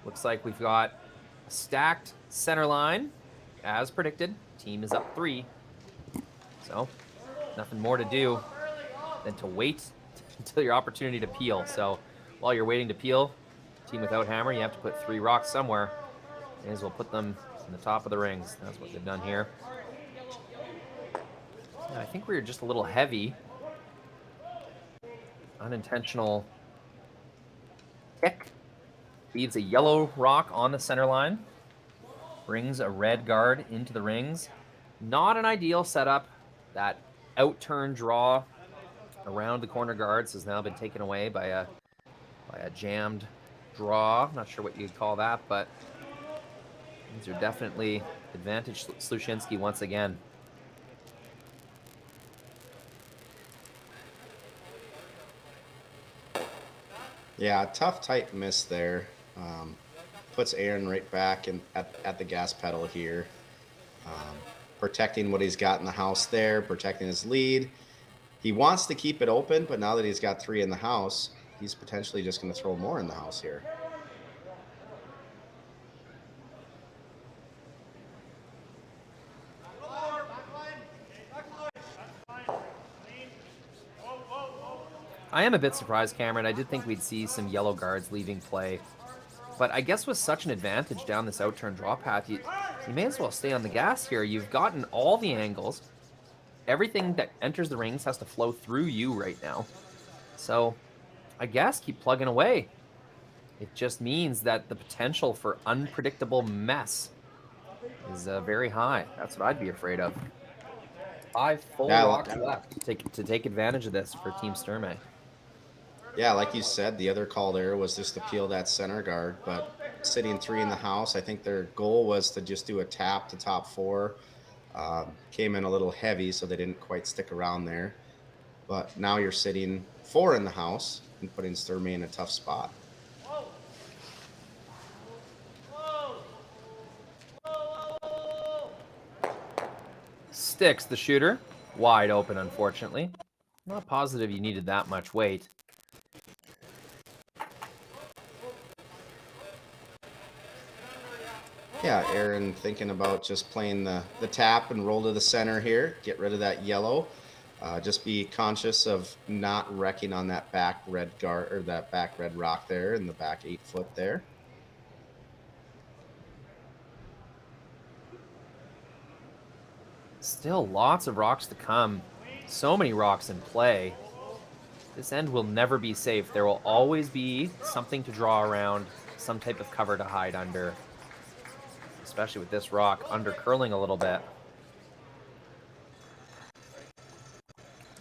Looks like we've got a stacked center line, as predicted. Team is up 3. So, nothing more to do than to wait until your opportunity to peel. So, while you're waiting to peel, team without hammer, you have to put 3 rocks somewhere. May as well put them in the top of the rings. That's what they've done here. Yeah, I think we were just a little heavy. Unintentional kick. Leaves a yellow rock on the center line. Brings a red guard into the rings. Not an ideal setup. That out-turn draw around the corner guards has now been taken away by a jammed draw. Not sure what you'd call that, but these are definitely advantage Sluchinski once again.
Yeah, tough, tight miss there. Puts Aaron right back at the gas pedal here. Protecting what he's got in the house there, protecting his lead. He wants to keep it open, but now that he's got 3 in the house, he's potentially just going to throw more in the house here.
I am a bit surprised, Cameron. I did think we'd see some yellow guards leaving play. But I guess with such an advantage down this out-turn draw path, you may as well stay on the gas here. You've gotten all the angles. Everything that enters the rings has to flow through you right now. So I guess keep plugging away. It just means that the potential for unpredictable mess is very high. That's what I'd be afraid of. 5 full rocks left to take advantage of this for Team Sturmay.
Yeah, like you said, the other call there was just to peel that center guard, but sitting 3 in the house, I think their goal was to just do a tap to top 4. Came in a little heavy, so they didn't quite stick around there. But now you're sitting 4 in the house and putting Sturmay in a tough spot.
Sticks the shooter. Wide open, unfortunately. Not positive you needed that much weight.
Yeah, Aaron thinking about just playing the tap and roll to the center here. Get rid of that yellow. Just be conscious of not wrecking on that back red guard or that back red rock there in the back 8 foot there.
Still lots of rocks to come. So many rocks in play. This end will never be safe. There will always be something to draw around, some type of cover to hide under. Especially with this rock under curling a little bit.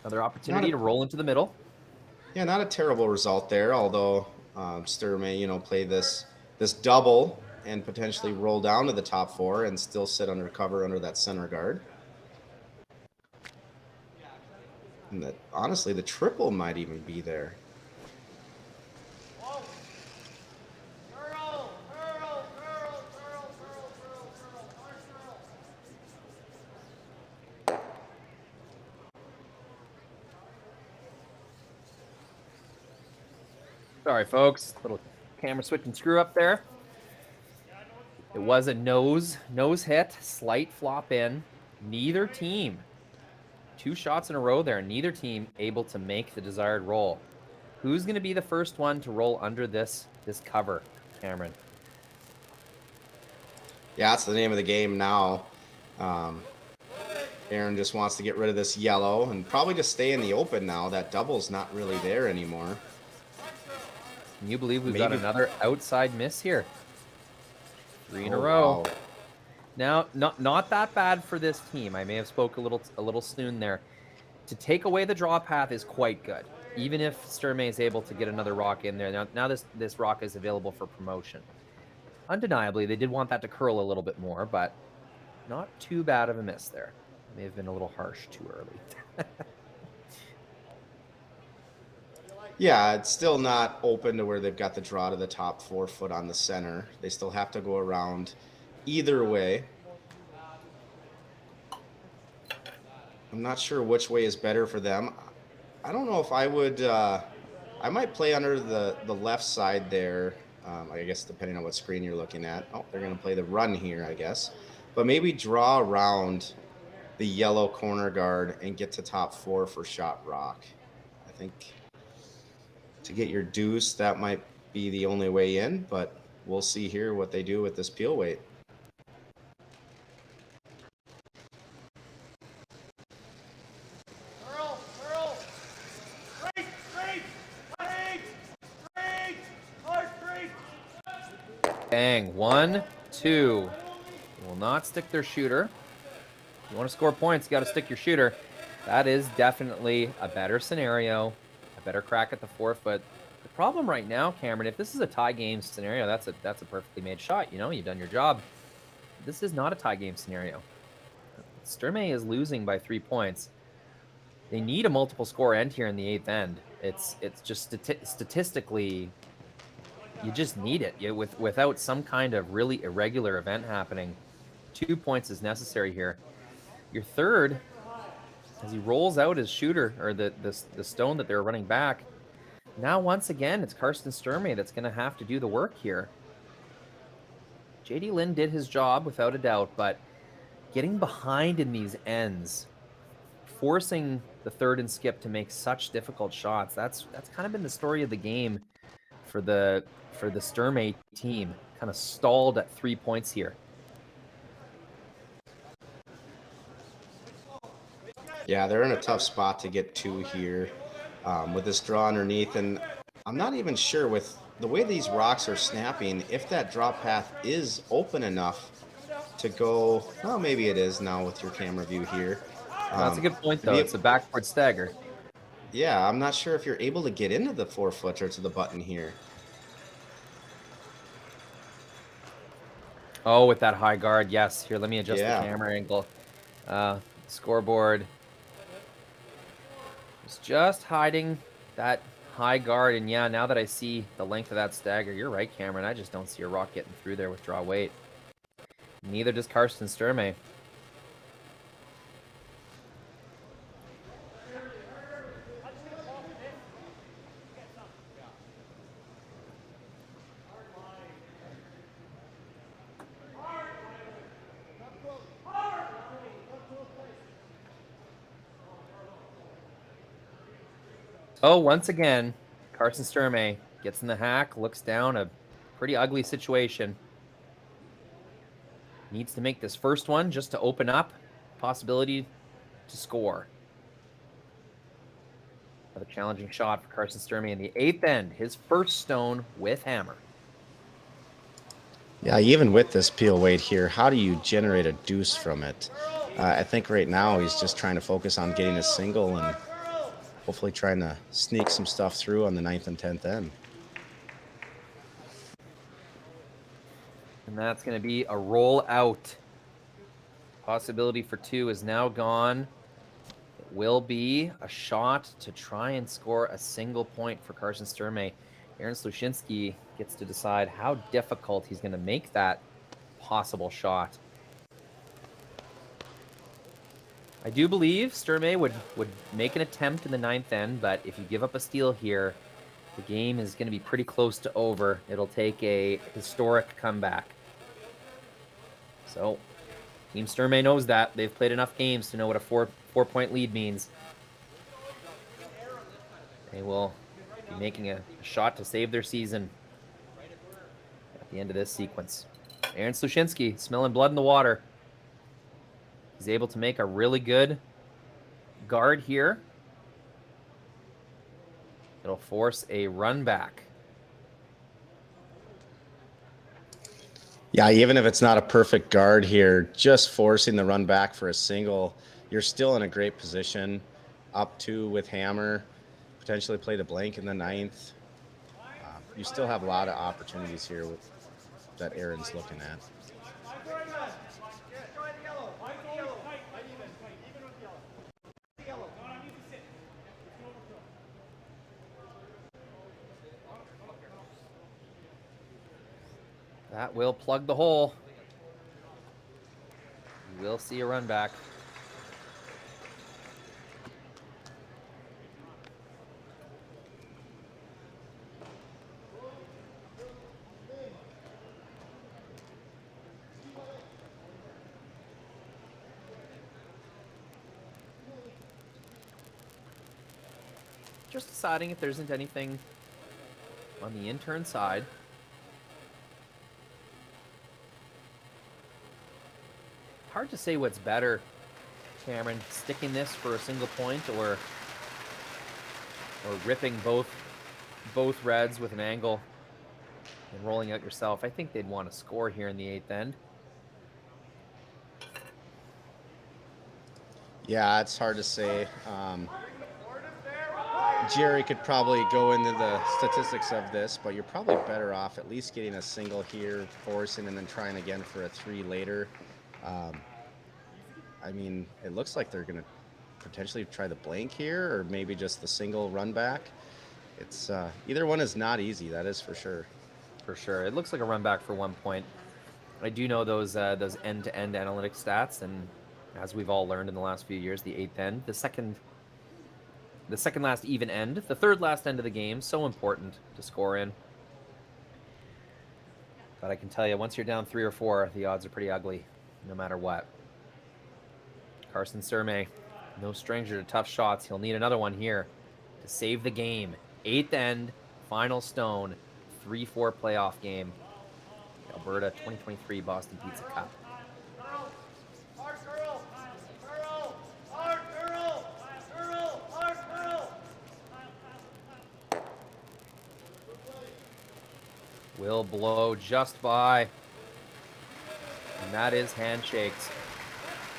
Another opportunity to roll into the middle.
Yeah, not a terrible result there, although Sturmay, play this double and potentially roll down to the top 4 and still sit under cover under that center guard. And that, honestly, the triple might even be there.
Sorry, folks. Little camera switch and screw up there. It was a nose hit, slight flop in. Neither team, 2 shots in a row there, neither team able to make the desired roll. Who's going to be the first one to roll under this cover, Cameron?
Yeah, that's the name of the game now. Aaron just wants to get rid of this yellow and probably just stay in the open now. That double's not really there anymore.
Can you believe we've got another outside miss here? 3 in a row.
Wow.
Now, not that bad for this team. I may have spoke a little snoon there. To take away the draw path is quite good. Even if Sturmay is able to get another rock in there. Now this rock is available for promotion. Undeniably, they did want that to curl a little bit more, but not too bad of a miss there. May have been a little harsh too early.
Yeah, it's still not open to where they've got the draw to the top 4 foot on the center. They still have to go around either way. I'm not sure which way is better for them. I don't know if I would, I might play under the left side there. I guess depending on what screen you're looking at. Oh, they're going to play the run here, I guess. But maybe draw around the yellow corner guard and get to top 4 for shot rock. I think to get your deuce, that might be the only way in, but we'll see here what they do with this peel weight.
Bang. 1, 2. Will not stick their shooter. If you want to score points, you got to stick your shooter. That is definitely a better scenario, a better crack at the 4 foot. The problem right now, Cameron, if this is a tie game scenario, that's a perfectly made shot. You know, you've done your job. This is not a tie game scenario. Sturmay is losing by 3 points. They need a multiple score end here in the 8th end. It's just statistically, you just need it. Without some kind of really irregular event happening, 2 points is necessary here. Your third, as he rolls out his shooter, or the stone that they're running back, now once again it's Karsten Sturmay that's going to have to do the work here. JD Lynn did his job without a doubt, but getting behind in these ends, forcing the third and skip to make such difficult shots, that's kind of been the story of the game for the Sturmay team. Kind of stalled at 3 points here.
Yeah, they're in a tough spot to get to here with this draw underneath, and I'm not even sure with the way these rocks are snapping if that drop path is open enough to go. Well, maybe it is now with your camera view here.
That's a good point, though. It's a backward stagger.
Yeah, I'm not sure if you're able to get into the 4 foot or to the button here.
Oh, with that high guard, yes. Here, let me adjust the camera angle. Scoreboard is just hiding that high guard, and yeah, now that I see the length of that stagger, you're right, Cameron. I just don't see a rock getting through there with draw weight. Neither does Karsten Sturmay. Oh, once again, Karsten Sturmay gets in the hack, looks down, a pretty ugly situation. Needs to make this first one just to open up possibility to score. Another challenging shot for Karsten Sturmay in the 8th end, his first stone with hammer.
Yeah, even with this peel weight here, how do you generate a deuce from it? I think right now he's just trying to focus on getting a single and hopefully trying to sneak some stuff through on the 9th and 10th end.
And that's going to be a roll out. Possibility for 2 is now gone. It will be a shot to try and score a single point for Karsten Sturmay. Aaron Sluchinski gets to decide how difficult he's going to make that possible shot. I do believe Sturmay would make an attempt in the 9th end, but if you give up a steal here, the game is going to be pretty close to over. It'll take a historic comeback. So, Team Sturmay knows that. They've played enough games to know what a four-point lead means. They will be making a shot to save their season at the end of this sequence. Aaron Sluchinski, smelling blood in the water. He's able to make a really good guard here. It'll force a run back.
Yeah, even if it's not a perfect guard here, just forcing the run back for a single, you're still in a great position. Up 2 with hammer, potentially play the blank in the 9th. You still have a lot of opportunities here with that Aaron's looking at.
That will plug the hole. We'll see a run back. Just deciding if there isn't anything on the intern side. Hard to say what's better, Cameron, sticking this for a single point or ripping both reds with an angle and rolling out yourself. I think they'd want to score here in the 8th end.
Yeah, it's hard to say. Jerry could probably go into the statistics of this, but you're probably better off at least getting a single here, forcing, and then trying again for a 3 later. I mean, it looks like they're going to potentially try the blank here, or maybe just the single run back. It's either one is not easy, that is for sure.
For sure. It looks like a run back for 1 point. I do know those end-to-end analytic stats, and as we've all learned in the last few years, the 8th end, the second last even end, the third last end of the game, so important to score in. But I can tell you, once you're down 3 or 4, the odds are pretty ugly, no matter what. Karsten Sturmay, no stranger to tough shots. He'll need another one here to save the game. 8th end, final stone, 3-4 playoff game. Alberta 2023 Boston Pizza Cup. Will blow just by. And that is handshakes.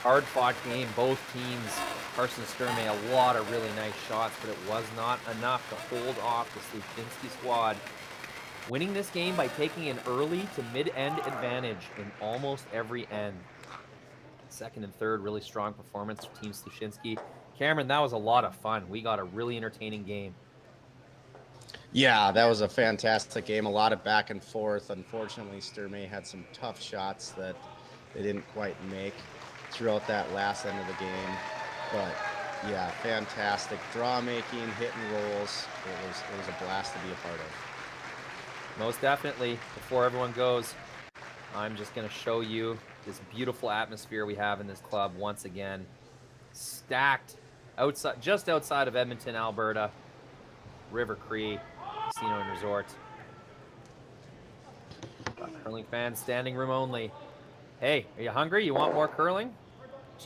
Hard-fought game, both teams. Karsten Sturmay, a lot of really nice shots, but it was not enough to hold off the Sluchinski squad. Winning this game by taking an early to mid-end advantage in almost every end. Second and third, really strong performance for Team Sluchinski. Cameron, that was a lot of fun. We got a really entertaining game.
Yeah, that was a fantastic game. A lot of back and forth. Unfortunately, Sturmay had some tough shots that they didn't quite make throughout that last end of the game. But yeah, fantastic draw making, hit and rolls. It was a blast to be a part of.
Most definitely. Before everyone goes, I'm just going to show you this beautiful atmosphere we have in this club once again. Stacked outside, just outside of Edmonton, Alberta. River Cree Casino and Resort. Curling fans, standing room only. Hey, are you hungry? You want more curling?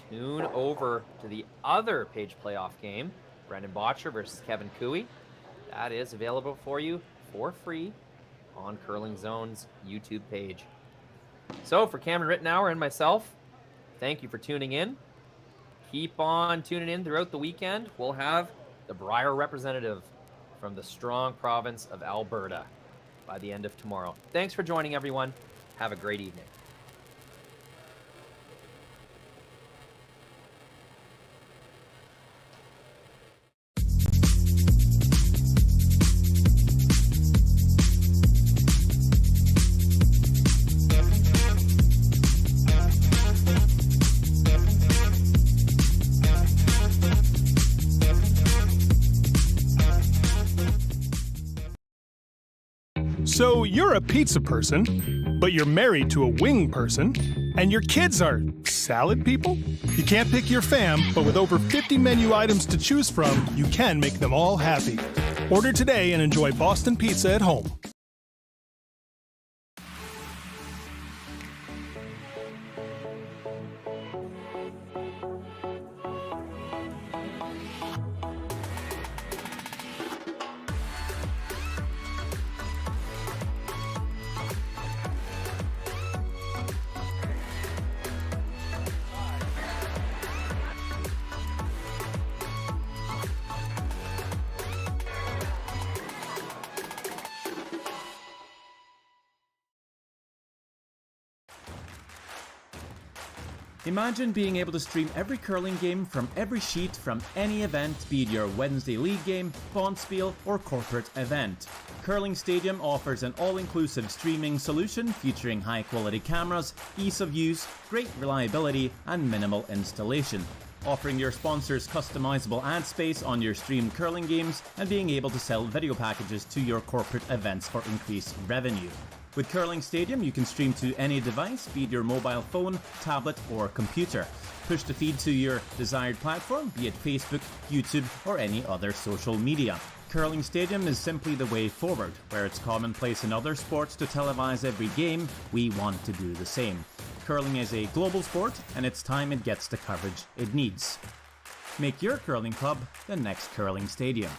Tune over to the other page playoff game, Brendan Botcher versus Kevin Cooey. That is available for you for free on Curling Zone's YouTube page. So for Cameron Rittenauer and myself, thank you for tuning in. Keep on tuning in throughout the weekend. We'll have the Brier representative from the strong province of Alberta by the end of tomorrow. Thanks for joining, everyone. Have a great evening.
So you're a pizza person, but you're married to a wing person, and your kids are salad people? You can't pick your fam, but with over 50 menu items to choose from, you can make them all happy. Order today and enjoy Boston Pizza at home.
Imagine being able to stream every curling game from every sheet from any event, be it your Wednesday league game, bonspiel, or corporate event. Curling Stadium offers an all-inclusive streaming solution featuring high-quality cameras, ease of use, great reliability, and minimal installation, offering your sponsors customizable ad space on your streamed curling games and being able to sell video packages to your corporate events for increased revenue. With Curling Stadium, you can stream to any device, be it your mobile phone, tablet, or computer. Push the feed to your desired platform, be it Facebook, YouTube, or any other social media. Curling Stadium is simply the way forward. Where it's commonplace in other sports to televise every game, we want to do the same. Curling is a global sport, and it's time it gets the coverage it needs. Make your curling club the next Curling Stadium.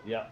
Yeah,